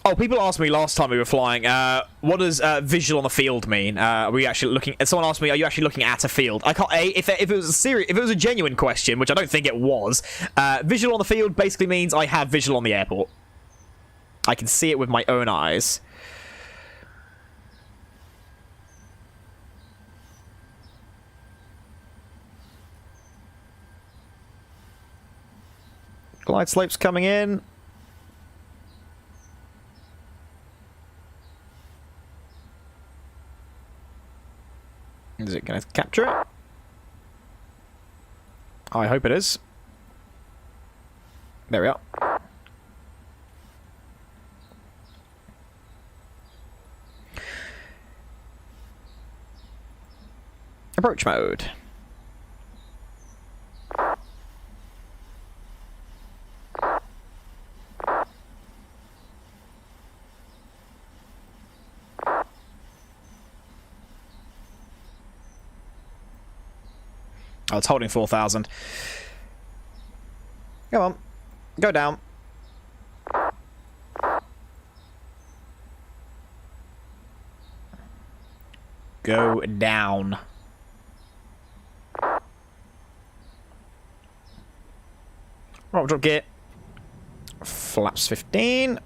Oh, people asked me last time we were flying, what does visual on the field mean? Are we actually looking? Someone asked me, are you actually looking at a field? I can't. If it was a genuine question, which I don't think it was, visual on the field basically means I have visual on the airport. I can see it with my own eyes. Glide slopes coming in. Is it going to capture it? I hope it is. There we are. Approach mode. Oh, it's holding 4,000. Come on. Go down. Go down. Right, drop gear. Flaps 15.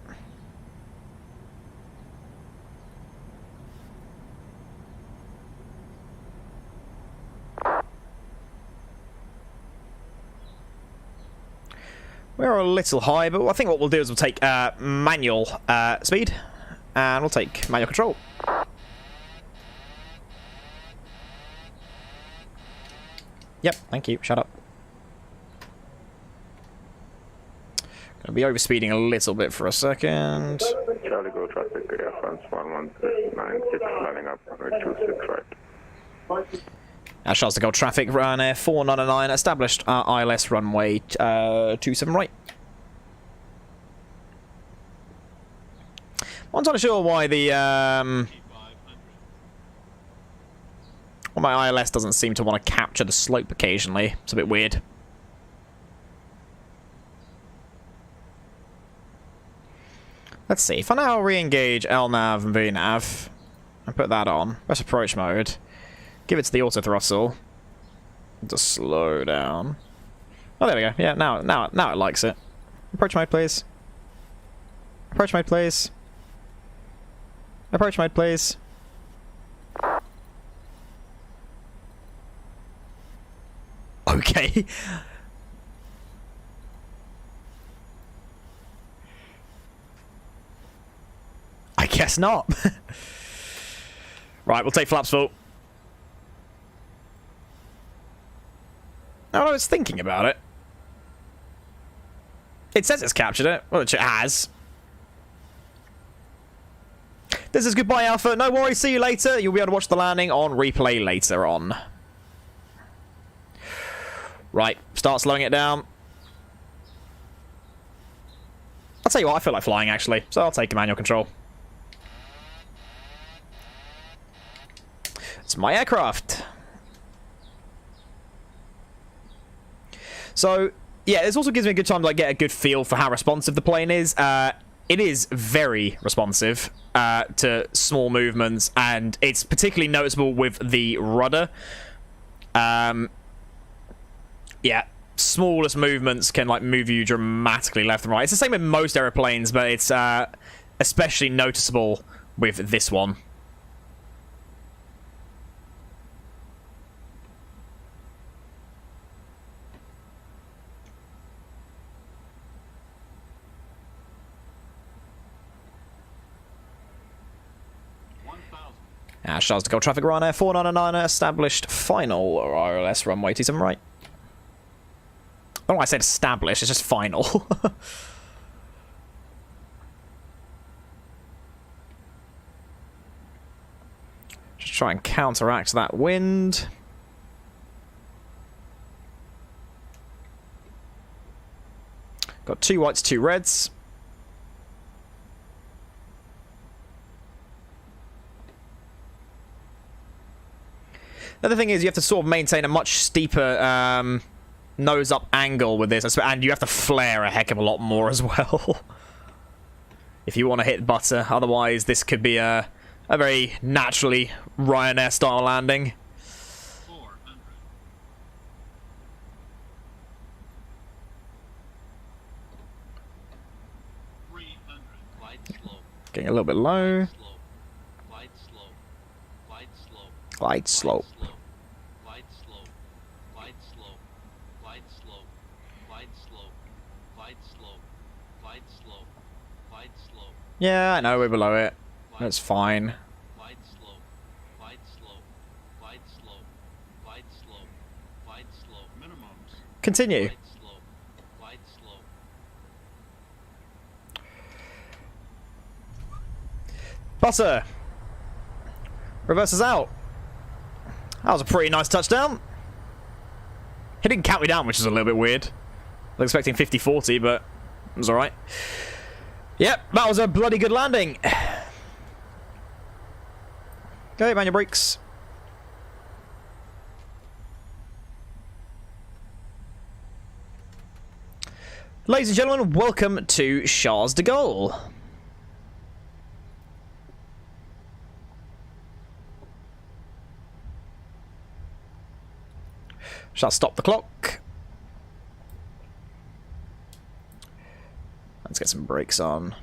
We're a little high, but I think what we'll do is we'll take manual speed, and we'll take manual control. Yep, thank you. Shut up. Gonna be overspeeding a little bit for a second. Charlie, go traffic, Air France 1196, lining up, 26 right. Charles de Gaulle traffic, run Air 499, established ILS runway 27 right. I'm not sure why the well, my ILS doesn't seem to want to capture the slope occasionally. It's a bit weird. Let's see. If I now re-engage LNAV and VNAV and put that on, press approach mode. Give it to the auto throttle. Just slow down. Oh, there we go. Yeah, now it likes it. Approach mode, please. Approach mode, please. Approach mode, please. Okay. I guess not. Right, we'll take flaps full. Now, I was thinking about it. It says it's captured it. Well, it has. This is goodbye, Alpha. No worries. See you later. You'll be able to watch the landing on replay later on. Right. Start slowing it down. I'll tell you what. I feel like flying, actually. So I'll take manual control. It's my aircraft. So, yeah, this also gives me a good time to like, get a good feel for how responsive the plane is. It is very responsive to small movements, and it's particularly noticeable with the rudder. Yeah, smallest movements can like move you dramatically left and right. It's the same with most aeroplanes, but it's especially noticeable with this one. Charles de Gaulle traffic, Ryanair 499 established final RLS runway 27 right. I don't know why I said established, it's just final. Just try and counteract that wind. Got 2 whites, 2 reds. The other thing is you have to sort of maintain a much steeper nose-up angle with this, and you have to flare a heck of a lot more as well if you want to hit butter. Otherwise, this could be a very naturally Ryanair-style landing. Getting a little bit low. Glide slope. Yeah, I know we're below it. That's fine. Continue. Butter. Reverses out. That was a pretty nice touchdown. He didn't count me down, which is a little bit weird. I was expecting 50-40, but it was alright. Yep, that was a bloody good landing. Okay, man your brakes. Ladies and gentlemen, welcome to Charles de Gaulle. Shall stop the clock. Let's get some brakes on.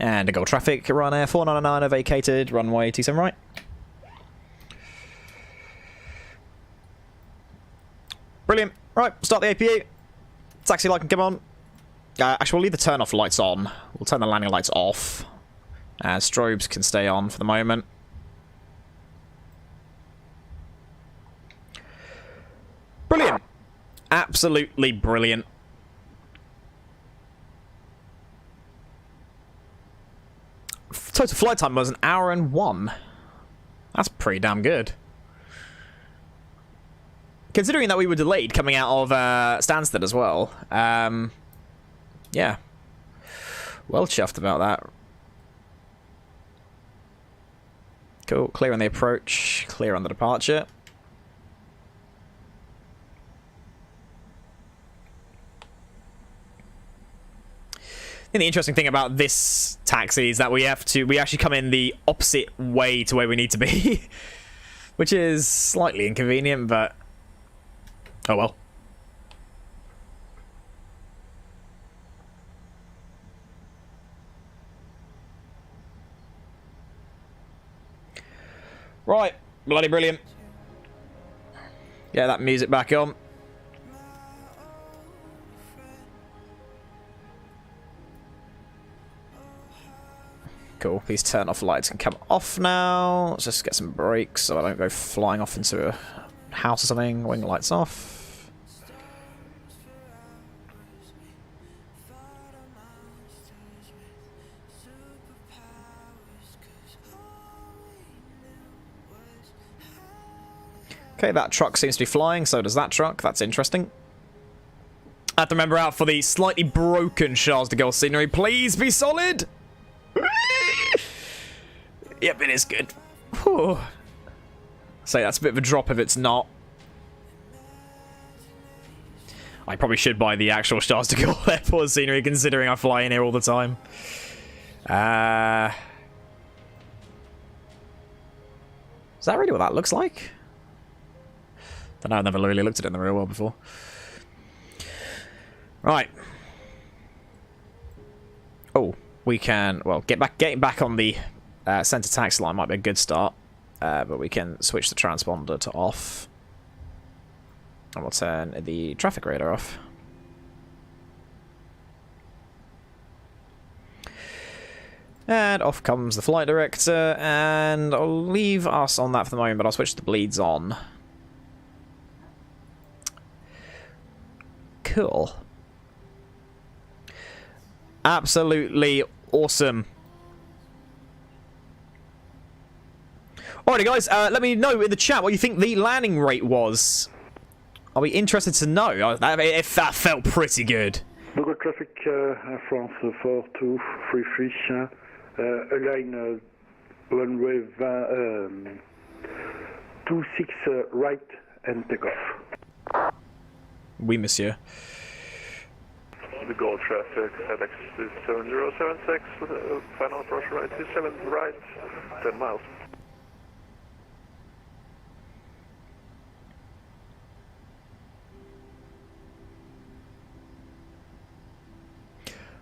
And a go traffic, run air 499 are vacated, runway 27 right. Brilliant. Right, start the APU. Taxi light can come on. Actually, we'll leave the turn off lights on. We'll turn the landing lights off. Strobes can stay on for the moment. Brilliant. Absolutely brilliant. Total flight time was 1 hour and 1. That's pretty damn good. Considering that we were delayed coming out of Stansted as well. Yeah. Well chuffed about that. Cool. Clear on the approach. Clear on the departure. I think the interesting thing about this taxi is that we actually come in the opposite way to where we need to be. Which is slightly inconvenient, but oh well. Right, bloody brilliant. Get that music back on. Cool, these turn off lights can come off now. Let's just get some brakes so I don't go flying off into a house or something. Wing lights off. Okay, that truck seems to be flying, so does that truck. That's interesting. I have to remember out for the slightly broken Charles de Gaulle scenery. Please be solid! Yep, it is good. Whew. Say that's a bit of a drop if it's not. I probably should buy the actual Charles de Gaulle airport scenery, considering I fly in here all the time. Is that really what that looks like? I don't know, I've never really looked at it in the real world before. Right. Oh, we can, well, getting back on the centre taxi line might be a good start. But we can switch the transponder to off. And we'll turn the traffic radar off. And off comes the flight director, and I'll leave us on that for the moment, but I'll switch the bleeds on. Cool. Absolutely awesome. Alrighty guys, let me know in the chat what you think the landing rate was. I'll be interested to know. If that felt pretty good. Local traffic France 4233, align runway 26 right and take off. Oui, monsieur. The goal traffic, FedEx is 7076, final approach right 27 right, 10 miles.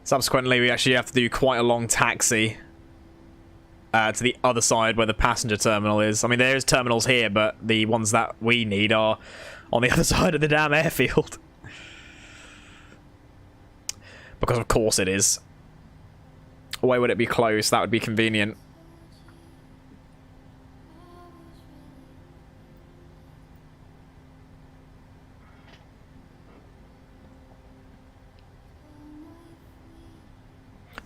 Subsequently, we actually have to do quite a long taxi to the other side where the passenger terminal is. I mean, there's terminals here, but the ones that we need are on the other side of the damn airfield. Because of course it is. Why would it be close? That would be convenient.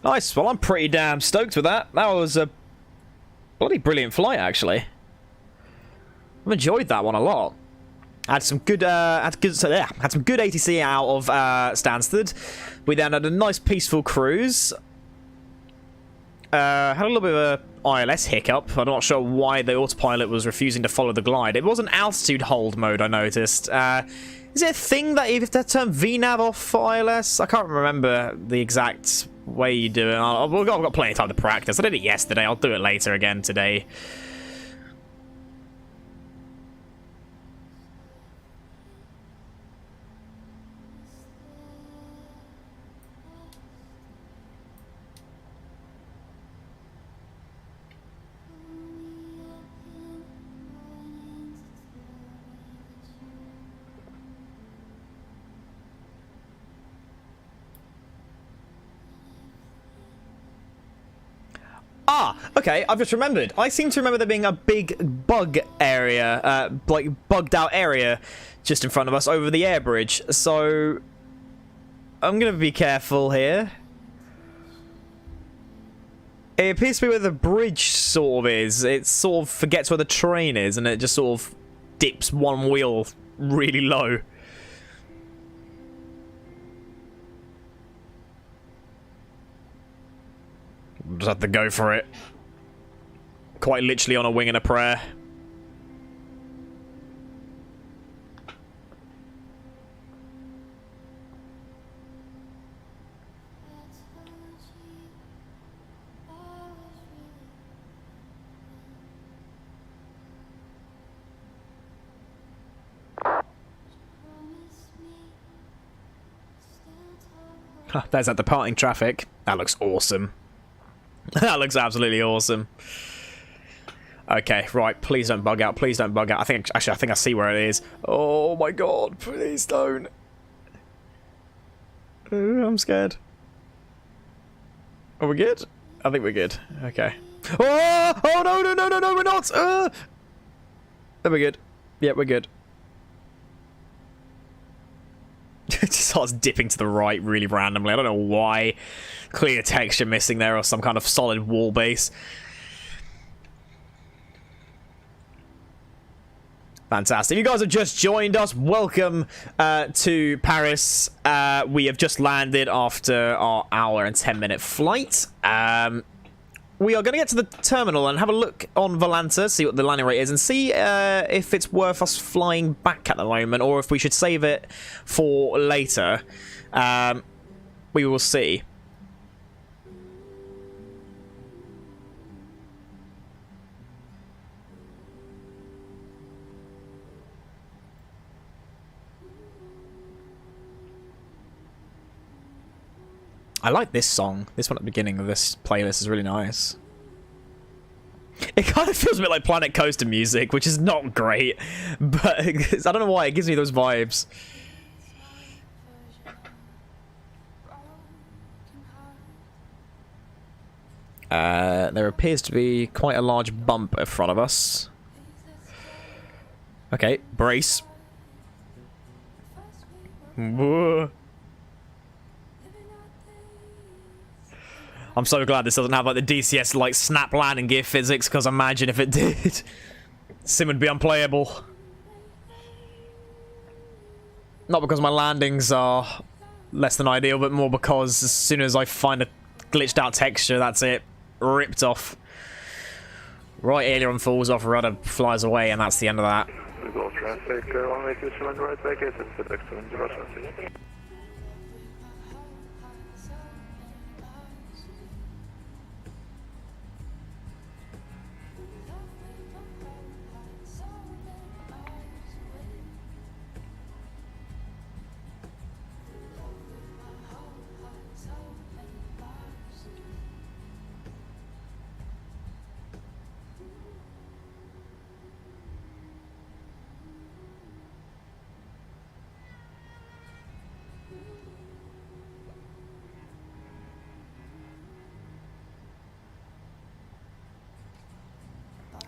Nice. Well, I'm pretty damn stoked with that. That was a bloody brilliant flight, actually. I've enjoyed that one a lot. Had some good, had some good ATC out of Stansted. We then had a nice peaceful cruise. Had a little bit of a ILS hiccup. I'm not sure why the autopilot was refusing to follow the glide. It was an altitude hold mode, I noticed. Is it a thing that you have to turn VNAV off for ILS? I can't remember the exact way you do it. I've got plenty of time to practice. I did it yesterday. I'll do it later again today. Ah, okay, I've just remembered. I seem to remember there being a big bug area, like bugged out area just in front of us over the air bridge. So I'm going to be careful here. It appears to be where the bridge sort of is. It sort of forgets where the train is and it just sort of dips one wheel really low. Just have to go for it. Quite literally on a wing and a prayer. There's that departing traffic. That looks awesome. That looks absolutely awesome. Okay, right. Please don't bug out. Please don't bug out. I think I see where it is. Oh my god! Please don't. I'm scared. Are we good? I think we're good. Okay. Oh! Oh no! No! No! No! No! We're not. Are we good? Yeah, we're good. It just starts dipping to the right really randomly. I don't know why. Clear texture missing there or some kind of solid wall base. Fantastic. If you guys have just joined us, welcome to Paris. We have just landed after our hour and 10-minute flight. We are going to get to the terminal and have a look on Volanta, see what the landing rate is, and see if it's worth us flying back at the moment, or if we should save it for later. We will see. I like this song. This one at the beginning of this playlist is really nice. It kind of feels a bit like Planet Coaster music, which is not great, but I don't know why, it gives me those vibes. There appears to be quite a large bump in front of us. Okay, brace. Whoa. I'm so glad this doesn't have like the DCS like snap landing gear physics, because imagine if it did. Sim would be unplayable. Not because my landings are less than ideal, but more because as soon as I find a glitched out texture, that's it. Ripped off. Right, aileron falls off, rudder flies away, and that's the end of that. Go traffic, 187 right back, and FedEx 2076.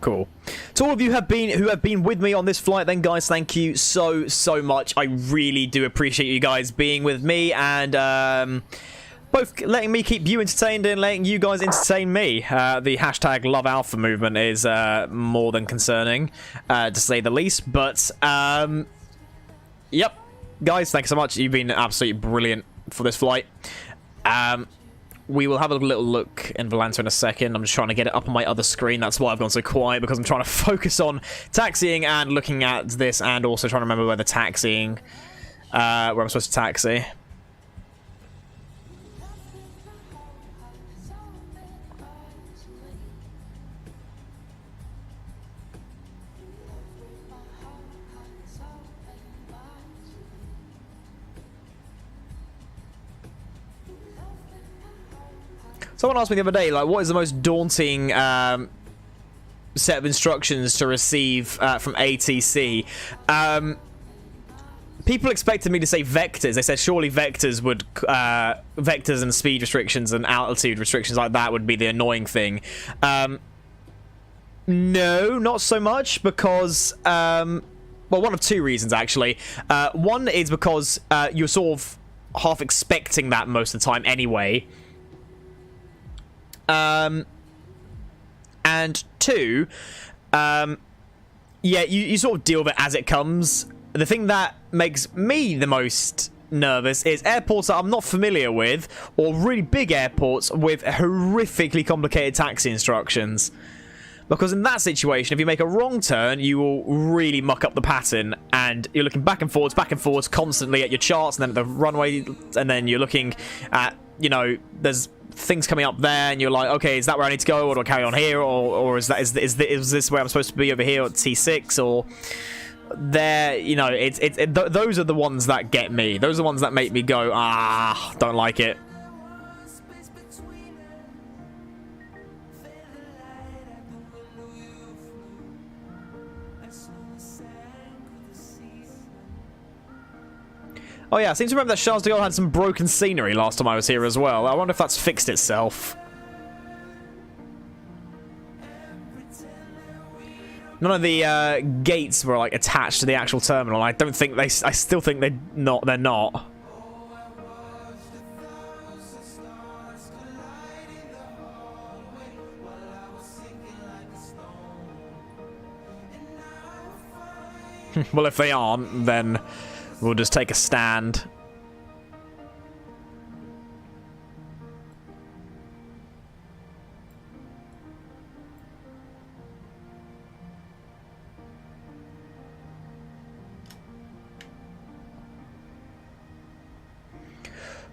Cool. To all of you who have been with me on this flight, then, guys, thank you so much. I really do appreciate you guys being with me and both letting me keep you entertained and letting you guys entertain me. The hashtag Love Alpha movement is more than concerning, to say the least. But yep, guys, thanks so much. You've been absolutely brilliant for this flight. We will have a little look in Volanta in a second. I'm just trying to get it up on my other screen. That's why I've gone so quiet, because I'm trying to focus on taxiing and looking at this, and also trying to remember where the taxiing, where I'm supposed to taxi. Someone asked me the other day, like, what is the most daunting set of instructions to receive from ATC? People expected me to say vectors. They said surely vectors would, vectors and speed restrictions and altitude restrictions like that would be the annoying thing. No, not so much, because, well, one of two reasons, actually. One is because you're sort of half expecting that most of the time anyway. And two, yeah, you sort of deal with it as it comes. The thing that makes me the most nervous is airports that I'm not familiar with, or really big airports with horrifically complicated taxi instructions. Because in that situation, if you make a wrong turn, you will really muck up the pattern, and you're looking back and forwards constantly at your charts, and then at the runway, and then you're looking at, you know, there's things coming up there, and you're like, okay, is that where I need to go, or do I carry on here, or is this where I'm supposed to be over here at T6, or there, you know, those are the ones that get me. Those are the ones that make me go, don't like it. Oh yeah, I seem to remember that Charles de Gaulle had some broken scenery last time I was here as well. I wonder if that's fixed itself. None of the gates were like attached to the actual terminal. I don't think I still think they're not. Well, if they aren't, then we'll just take a stand.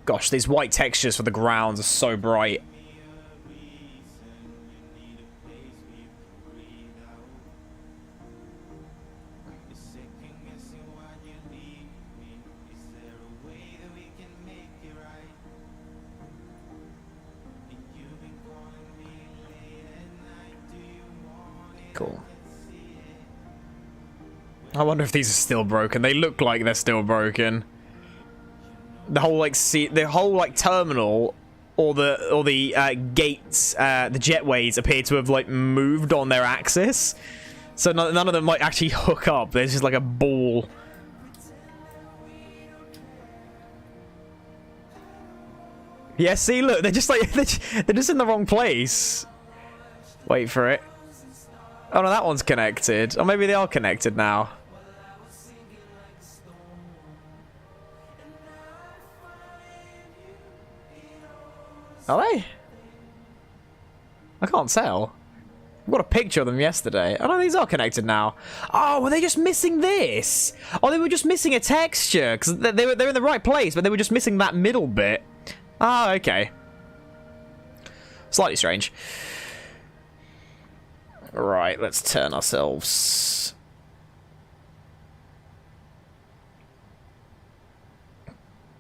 Gosh, these white textures for the grounds are so bright. Cool. I wonder if these are still broken. They look like they're still broken. The whole like terminal, or the gates, the jetways appear to have like moved on their axis, so none of them might actually hook up. There's just like a ball. Yeah, see, look, they're just like they're just in the wrong place. Wait for it. Oh no, that one's connected. Or maybe they are connected now. Are they? I can't tell. I got a picture of them yesterday. Oh no, these are connected now. Oh, were they just missing this? Oh, they were just missing a texture because they're in the right place, but they were just missing that middle bit. Ah, okay. Slightly strange. Right, let's turn ourselves.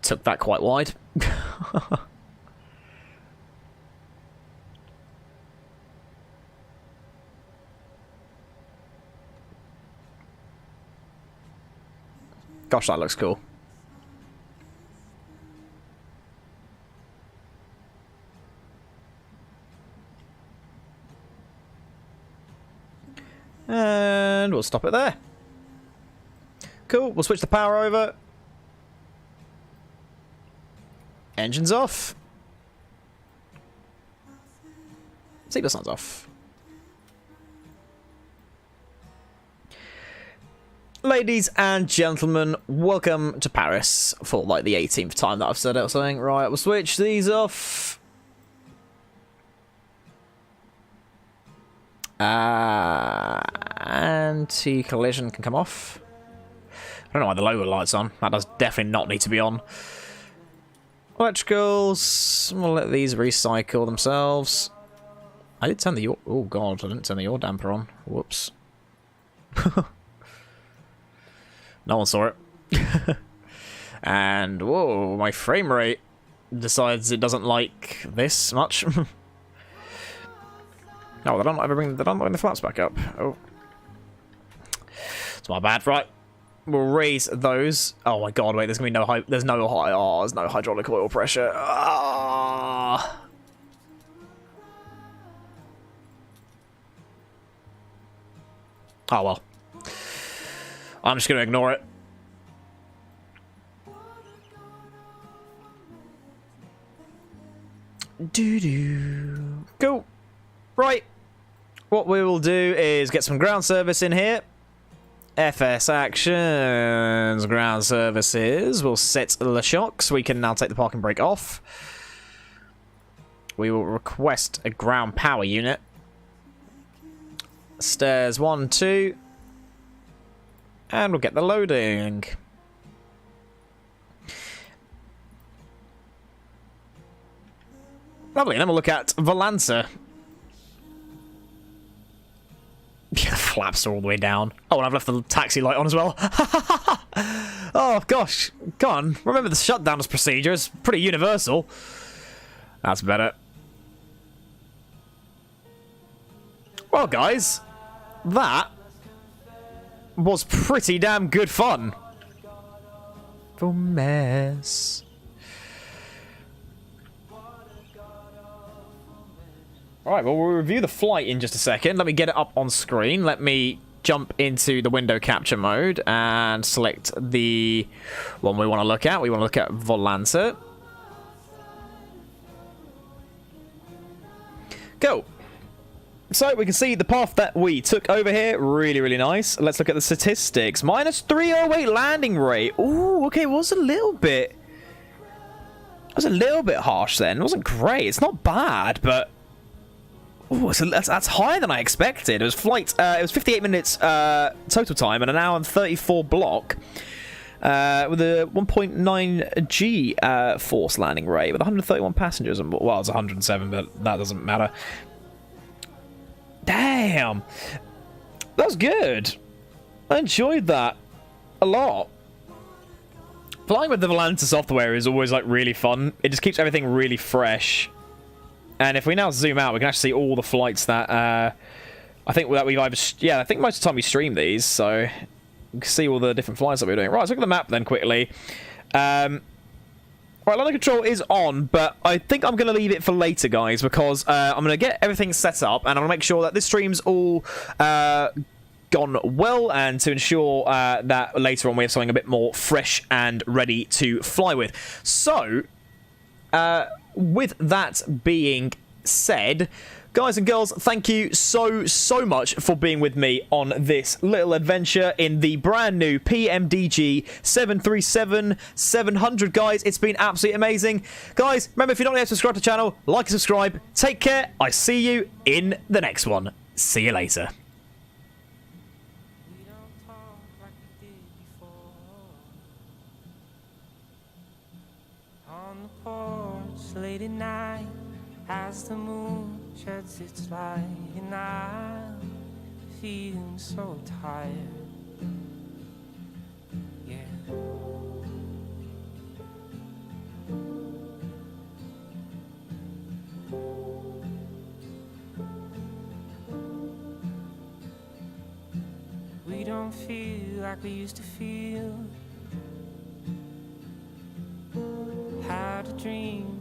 Took that quite wide. Gosh, that looks cool. And we'll stop it there. Cool, we'll switch the power over. Engines off. Seatbelt signs off. Ladies and gentlemen, welcome to Paris for like the 18th time that I've said it or something. Right, we'll switch these off. Anti-collision can come off. I don't know why the logo light's on. That does definitely not need to be on. Electricals. We'll let these recycle themselves. I did turn the yaw... Oh god, I didn't turn the yaw damper on. Whoops. No one saw it. And whoa, my frame rate decides it doesn't like this much. Oh, they don't ever bring the flaps back up. Oh, it's my bad. Right, we'll raise those. Oh my god, wait, there's gonna be there's no hydraulic oil pressure. Ah. Oh well. I'm just gonna ignore it. Doo-doo. Cool. Right. What we will do is get some ground service in here. FS actions, ground services. We'll set the shocks. We can now take the parking brake off. We will request a ground power unit. Stairs 1, 2. And we'll get the loading. Lovely, and then we'll look at Volanza. Yeah, the flaps are all the way down. Oh, and I've left the taxi light on as well. Oh, gosh. Come on. Remember the shutdown procedure. It's pretty universal. That's better. Well, guys, that was pretty damn good fun. For mess. Alright, well, we'll review the flight in just a second. Let me get it up on screen. Let me jump into the window capture mode and select the one we want to look at. We want to look at Volanza. Go. So we can see the path that we took over here. Really, really nice. Let's look at the statistics. Minus 308 landing rate. Ooh, okay, it was a little bit... It was a little bit harsh then. It wasn't great. It's not bad, but... Ooh, so that's higher than I expected. It was flight... it was 58 minutes total time and an hour and 34 block. With a 1.9 G force landing rate with 131 passengers. And, well, it's 107, but that doesn't matter. Damn, that was good. I enjoyed that a lot. Flying with the Volanza software is always like really fun. It just keeps everything really fresh. And if we now zoom out, we can actually see all the flights that I think that we've either I think most of the time we stream these, so you can see all the different flights that we're doing. Right, let's look at the map then quickly. Right, landing control is on, but I think I'm going to leave it for later, guys, because I'm going to get everything set up, and I'm going to make sure that this stream's all gone well, and to ensure that later on we have something a bit more fresh and ready to fly with. So, with that being said... Guys and girls, thank you so much for being with me on this little adventure in the brand new PMDG 737-700, guys. It's been absolutely amazing. Guys, remember, if you're not yet subscribed to the channel, like and subscribe. Take care. I see you in the next one. see you later. On the porch late at night, as the moon sheds its light, and I'm feeling so tired. Yeah. We don't feel like we used to feel. How to dream